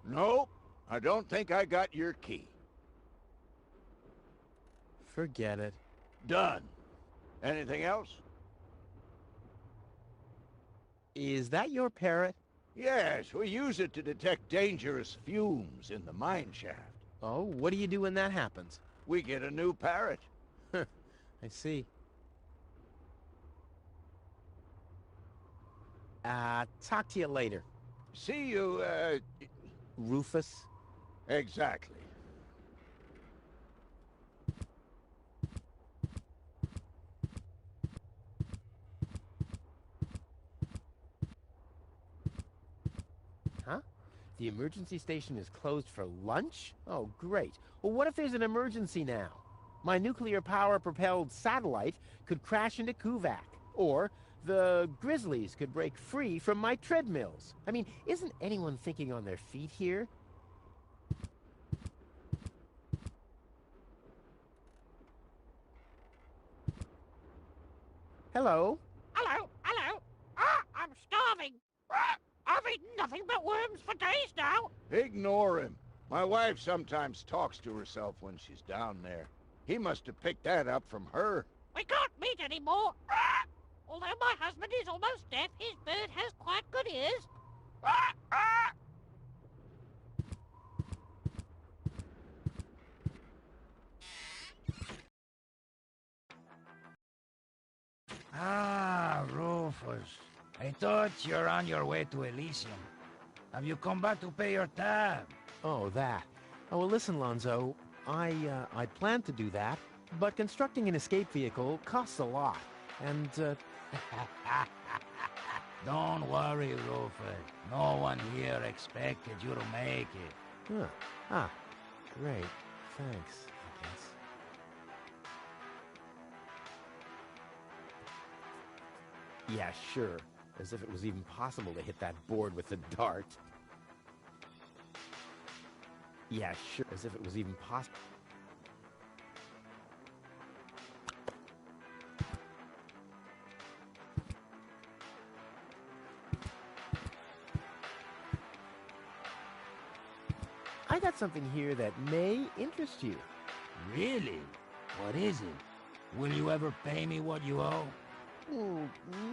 Nope. I don't think I got your key. Forget it. Done. Anything else? Is that your parrot? Yes, we use it to detect dangerous fumes in the mine shaft. Oh, what do you do when that happens? We get a new parrot. I see. Talk to you later. See you, Rufus? Exactly. Huh? The emergency station is closed for lunch? Oh, great. Well, what if there's an emergency now? My nuclear power-propelled satellite could crash into Kuvak. Or the Grizzlies could break free from my treadmills. I mean, isn't anyone thinking on their feet here? Hello? Hello, hello. I'm starving. I've eaten nothing but worms for days now. Ignore him. My wife sometimes talks to herself when she's down there. He must have picked that up from her. We can't meet anymore. Although my husband is almost deaf, his bird has quite good ears. Ah, Rufus. I thought you're on your way to Elysium. Have you come back to pay your tab? Oh, that. Oh, well, listen, Lonzo. I plan to do that, but constructing an escape vehicle costs a lot. And, Don't worry, Rufus. No one here expected you to make it. Huh. Ah, great. Thanks, I guess. Yeah, sure. As if it was even possible to hit that board with a dart. Yeah, sure. As if it was even possible. I got something here that may interest you. Really? What is it? Will you ever pay me what you owe?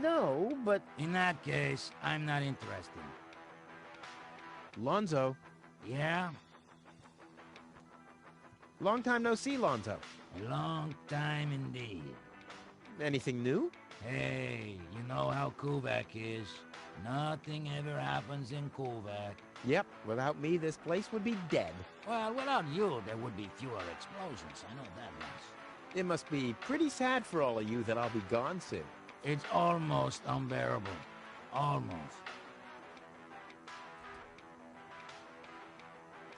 No, but... In that case, I'm not interested. Lonzo. Yeah? Long time no see, Lonzo. A long time indeed. Anything new? Hey, you know how Kuvak is. Nothing ever happens in Kuvak. Yep, without me, this place would be dead. Well, without you, there would be fewer explosions. I know that much. It must be pretty sad for all of you that I'll be gone soon. It's almost unbearable. Almost.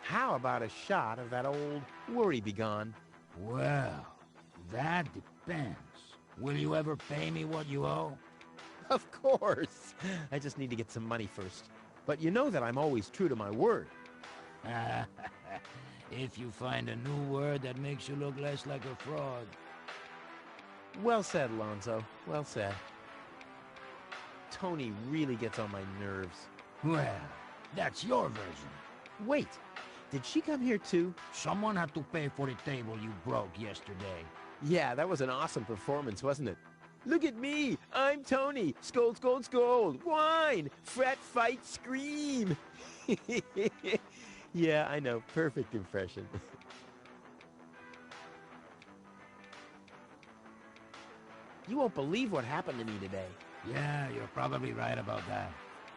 How about a shot of that old worry begone? Well, that depends. Will you ever pay me what you owe? Of course. I just need to get some money first. But you know that I'm always true to my word. If you find a new word that makes you look less like a fraud. Well said, Lonzo. Well said. Tony really gets on my nerves. Well, that's your version. Wait, did she come here too? Someone had to pay for the table you broke yesterday. Yeah, that was an awesome performance, wasn't it? Look at me! I'm Tony! Scold, scold, scold! Whine! Fret, fight, scream! Yeah, I know. Perfect impression. You won't believe what happened to me today. Yeah, you're probably right about that.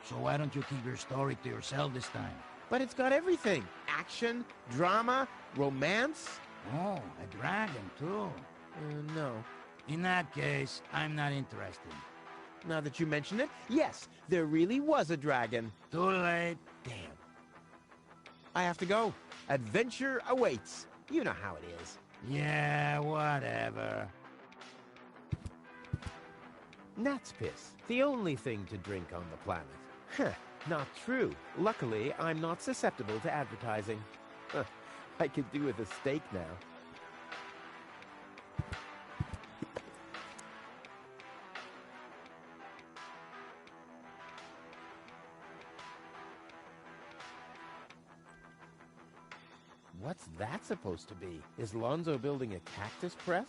So why don't you keep your story to yourself this time? But it's got everything. Action, drama, romance. Oh, a dragon, too. No. In that case, I'm not interested. Now that you mention it, yes, there really was a dragon. Too late. Damn. I have to go. Adventure awaits. You know how it is. Yeah, whatever. Gnat's piss. The only thing to drink on the planet. Huh, not true. Luckily, I'm not susceptible to advertising. I could do with a steak now. What's that supposed to be? Is Lonzo building a cactus press?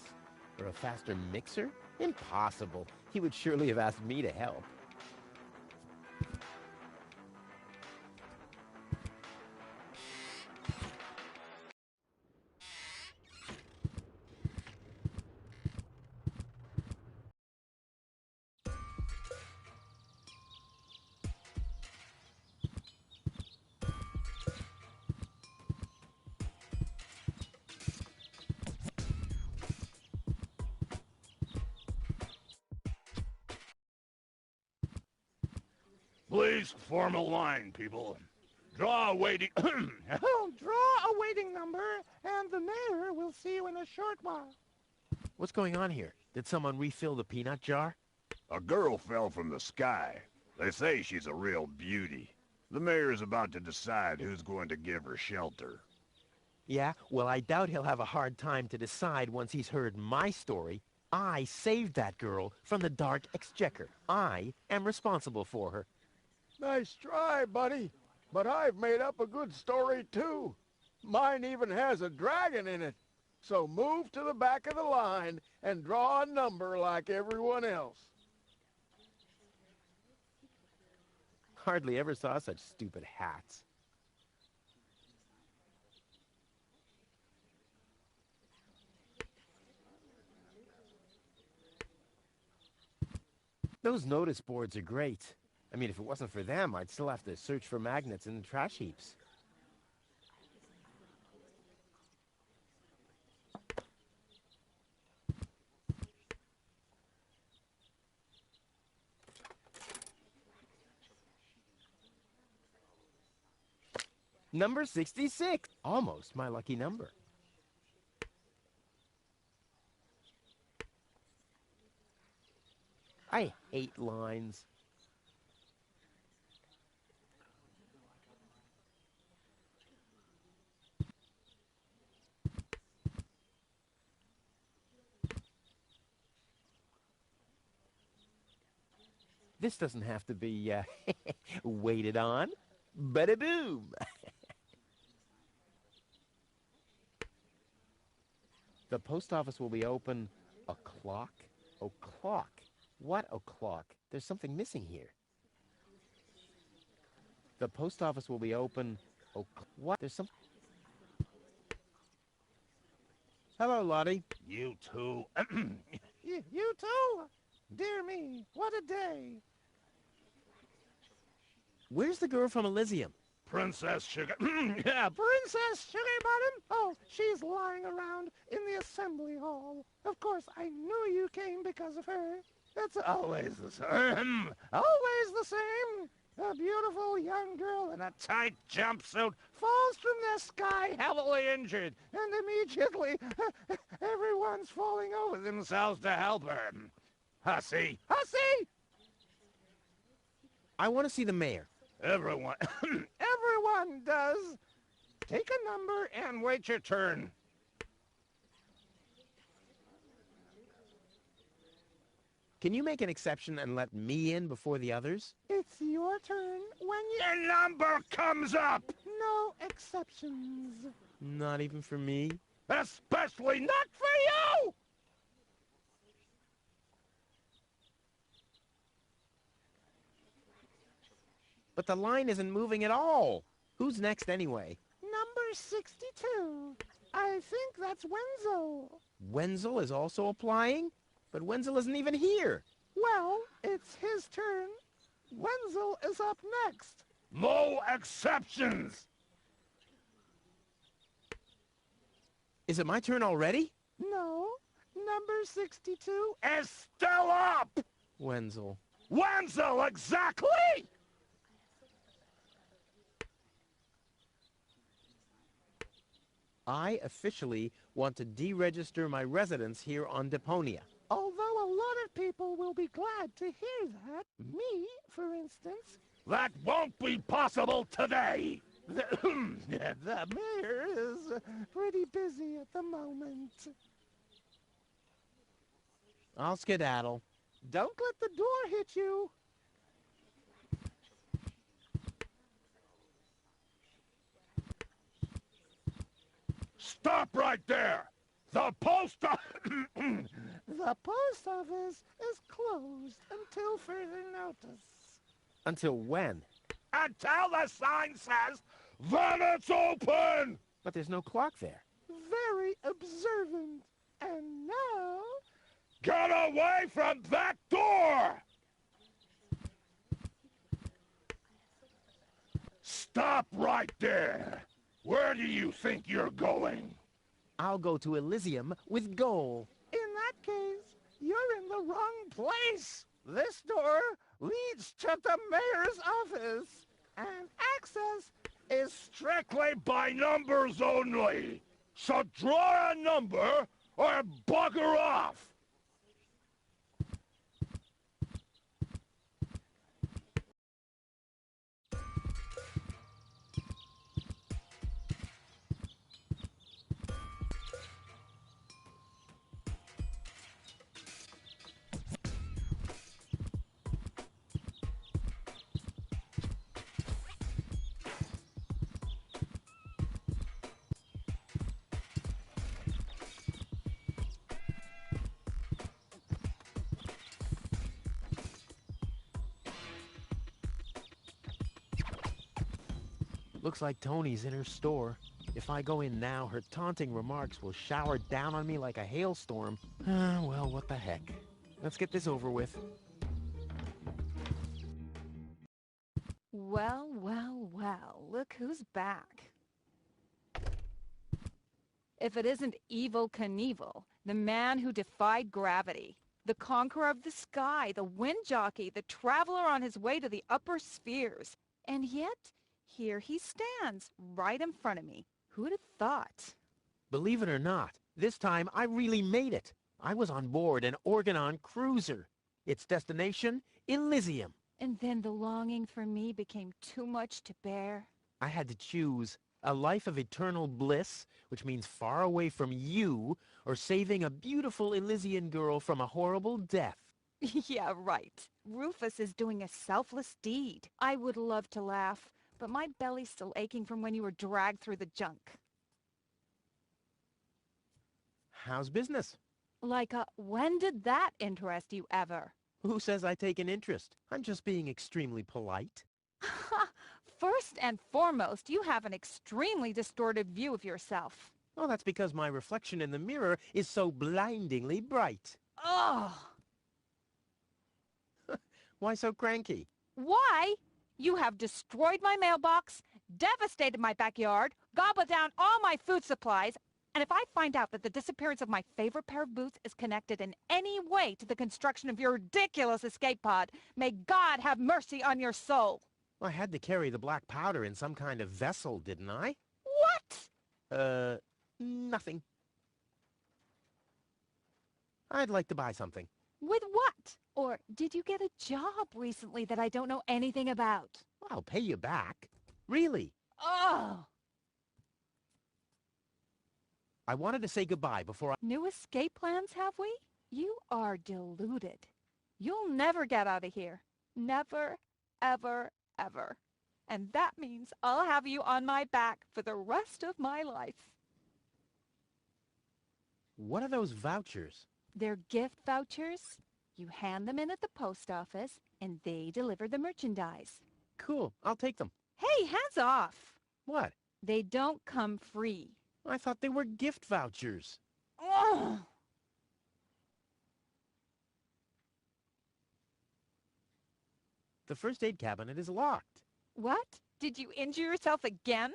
Or a faster mixer? Impossible. He would surely have asked me to help. Please form a line, people. Draw a waiting... Oh, draw a waiting number, and the mayor will see you in a short while. What's going on here? Did someone refill the peanut jar? A girl fell from the sky. They say she's a real beauty. The mayor's about to decide who's going to give her shelter. Yeah? Well, I doubt he'll have a hard time to decide once he's heard my story. I saved that girl from the Dark Exchequer. I am responsible for her. Nice try, buddy. But I've made up a good story, too. Mine even has a dragon in it. So move to the back of the line and draw a number like everyone else. Hardly ever saw such stupid hats. Those notice boards are great. I mean, if it wasn't for them, I'd still have to search for magnets in the trash heaps. Number 66. Almost my lucky number. I hate lines. This doesn't have to be waited on. Bada boom! The post office will be open o'clock? O'clock? What o'clock? There's something missing here. The post office will be open what? There's some... Hello, Lottie. You too. You too? Dear me, what a day. Where's the girl from Elysium? Princess Sugar... Yeah, Princess Sugar Bottom? Oh, she's lying around in the assembly hall. Of course, I knew you came because of her. That's always the same. Always the same. A beautiful young girl in a tight jumpsuit falls from the sky heavily injured, and immediately everyone's falling over themselves to help her. Hussy! Hussy! I want to see the mayor. Everyone... Everyone does. Take a number and wait your turn. Can you make an exception and let me in before the others? It's your turn when Your number comes up! No exceptions. Not even for me? Especially not for you! But the line isn't moving at all. Who's next anyway? Number 62. I think that's Wenzel. Wenzel is also applying? But Wenzel isn't even here. Well, it's his turn. Wenzel is up next. No exceptions! Is it my turn already? No. Number 62 is still up! Wenzel. Wenzel, exactly! I officially want to deregister my residence here on Deponia. Although a lot of people will be glad to hear that. Me, for instance. That won't be possible today! The mayor is pretty busy at the moment. I'll skedaddle. Don't let the door hit you. Stop right there! The post The post office is closed until further notice. Until when? Until the sign says that it's open! But there's no clock there. Very observant. And now... Get away from that door! Stop right there! Where do you think you're going? I'll go to Elysium with Goal. In that case, you're in the wrong place. This door leads to the mayor's office, and access is strictly by numbers only. So draw a number or bugger off. Looks like Tony's in her store. If I go in now, her taunting remarks will shower down on me like a hailstorm. Well, what the heck. Let's get this over with. Well, well, well, look who's back. If it isn't Evel Knievel, the man who defied gravity, the conqueror of the sky, the wind jockey, the traveler on his way to the upper spheres. And yet, here he stands, right in front of me. Who'd have thought? Believe it or not, this time I really made it. I was on board an Organon cruiser. Its destination, Elysium. And then the longing for me became too much to bear. I had to choose a life of eternal bliss, which means far away from you, or saving a beautiful Elysian girl from a horrible death. Yeah, right. Rufus is doing a selfless deed. I would love to laugh, but my belly's still aching from when you were dragged through the junk. How's business? Like, when did that interest you ever? Who says I take an interest? I'm just being extremely polite. First and foremost, you have an extremely distorted view of yourself. Oh, that's because my reflection in the mirror is so blindingly bright. Ugh! Why so cranky? Why? You have destroyed my mailbox, devastated my backyard, gobbled down all my food supplies, and if I find out that the disappearance of my favorite pair of boots is connected in any way to the construction of your ridiculous escape pod, may God have mercy on your soul. I had to carry the black powder in some kind of vessel, didn't I? What? Nothing. I'd like to buy something. With what? Or did you get a job recently that I don't know anything about? I'll pay you back. Really. Oh! I wanted to say goodbye before I... New escape plans, have we? You are deluded. You'll never get out of here. Never, ever, ever. And that means I'll have you on my back for the rest of my life. What are those vouchers? They're gift vouchers. You hand them in at the post office, and they deliver the merchandise. Cool. I'll take them. Hey, hands off. What? They don't come free. I thought they were gift vouchers. Ugh! The first aid cabinet is locked. What? Did you injure yourself again?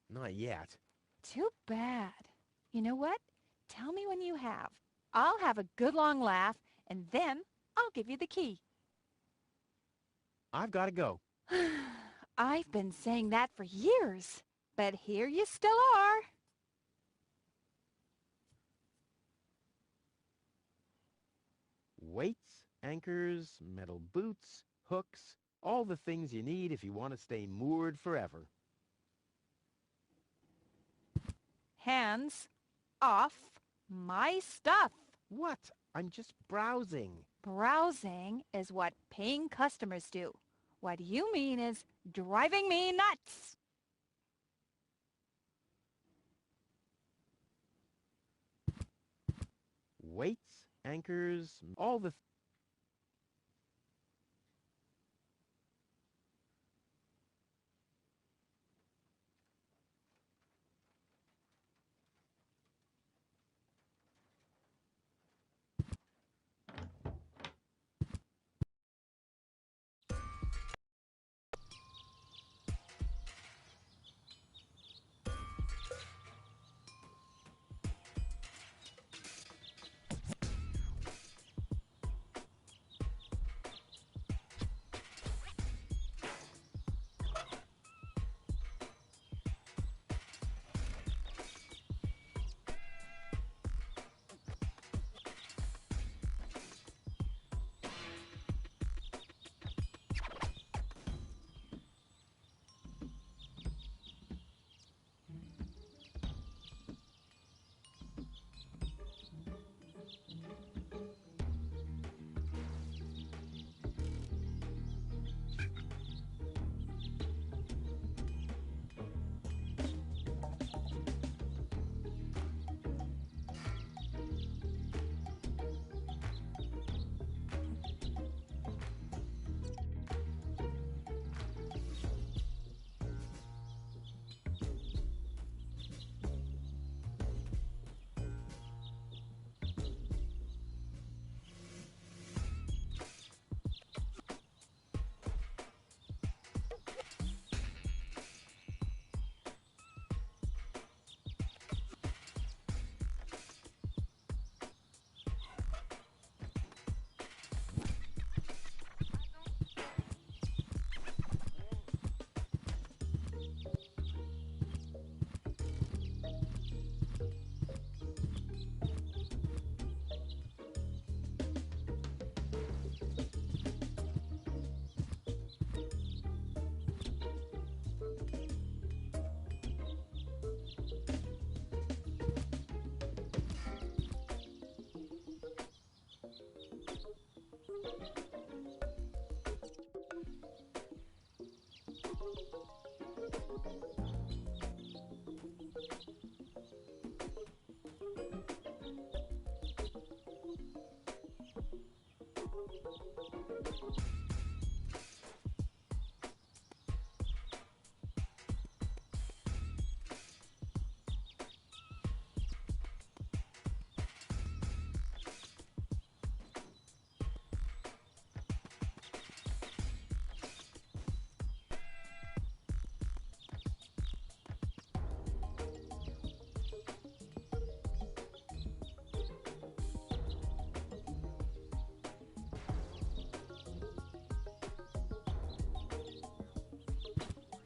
Not yet. Too bad. You know what? Tell me when you have. I'll have a good long laugh, and then I'll give you the key. I've got to go. I've been saying that for years, but here you still are. Weights, anchors, metal boots, hooks, all the things you need if you want to stay moored forever. Hands off my stuff. What? I'm just browsing. Browsing is what paying customers do. What you mean is driving me nuts. Weights, anchors, all the...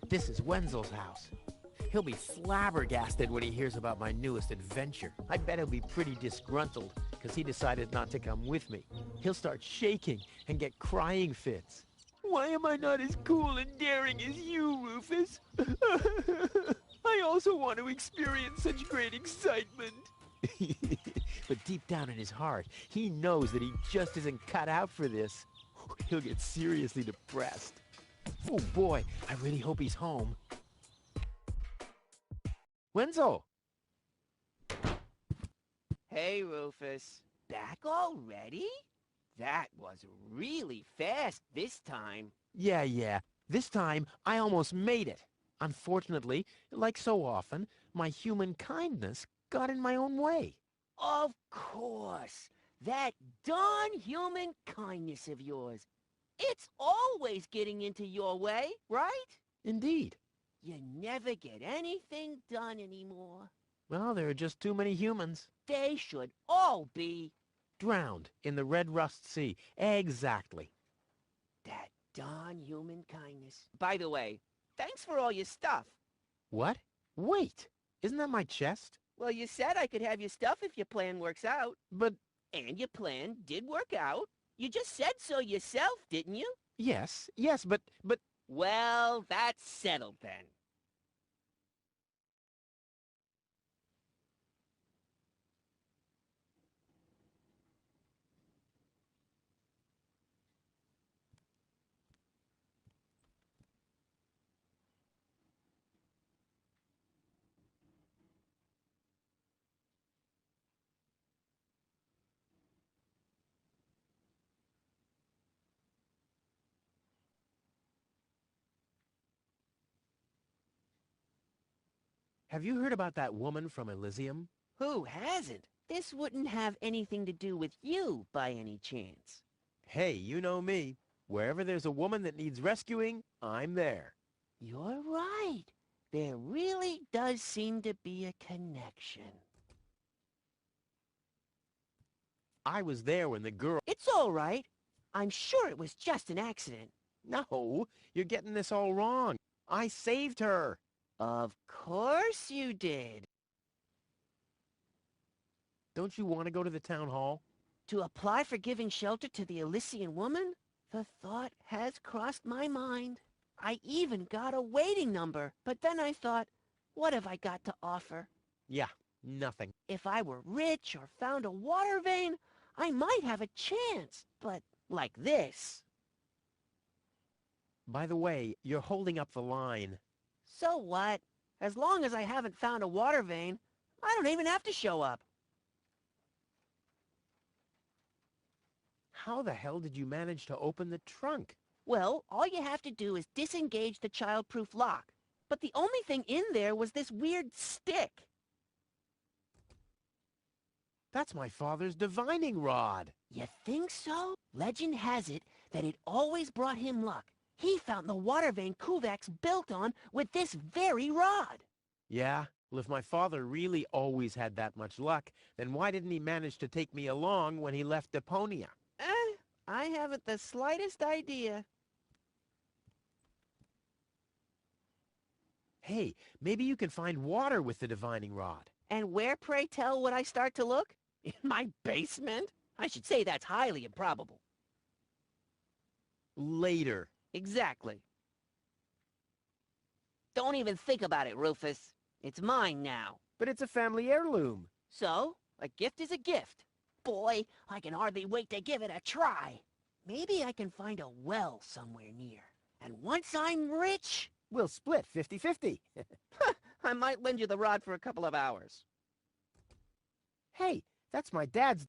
This is Wenzel's house. He'll be flabbergasted when he hears about my newest adventure. I bet he'll be pretty disgruntled because he decided not to come with me. He'll start shaking and get crying fits. Why am I not as cool and daring as you, Rufus? I also want to experience such great excitement. But deep down in his heart, he knows that he just isn't cut out for this. He'll get seriously depressed. Oh boy, I really hope he's home. Wenzel! Hey, Rufus. Back already? That was really fast this time. Yeah. This time, I almost made it. Unfortunately, like so often, my human kindness got in my own way. Of course. That darn human kindness of yours. It's always getting into your way, right? Indeed. You never get anything done anymore. Well, there are just too many humans. They should all be Drowned in the Red Rust Sea. Exactly. that Darn human kindness. By the way, thanks for all your stuff. What? Wait, isn't that my chest? Well, you said I could have your stuff if your plan works out. But... And your plan did work out. You just said so yourself, didn't you? Yes, but... Well, that's settled then. Have you heard about that woman from Elysium? Who hasn't? This wouldn't have anything to do with you, by any chance. Hey, you know me. Wherever there's a woman that needs rescuing, I'm there. You're right. There really does seem to be a connection. I was there when the girl... It's all right. I'm sure it was just an accident. No, you're getting this all wrong. I saved her. Of course you did. Don't you want to go to the town hall? To apply for giving shelter to the Elysian woman? The thought has crossed my mind. I even got a waiting number, but then I thought, what have I got to offer? Yeah, nothing. If I were rich or found a water vein, I might have a chance, but like this. By the way, you're holding up the line. So what? As long as I haven't found a water vein, I don't even have to show up. How the hell did you manage to open the trunk? Well, all you have to do is disengage the child-proof lock. But the only thing in there was this weird stick. That's my father's divining rod. You think so? Legend has it that it always brought him luck. He found the water vein Kuvak's built on with this very rod. Yeah? Well, if my father really always had that much luck, then why didn't he manage to take me along when he left Deponia? I haven't the slightest idea. Hey, maybe you can find water with the divining rod. And where, pray tell, would I start to look? In my basement? I should say that's highly improbable. Later. Exactly. Don't even think about it, Rufus. It's mine now. But it's a family heirloom. So, a gift is a gift. Boy, I can hardly wait to give it a try. Maybe I can find a well somewhere near. And once I'm rich... We'll split 50-50. I might lend you the rod for a couple of hours. Hey, that's my dad's...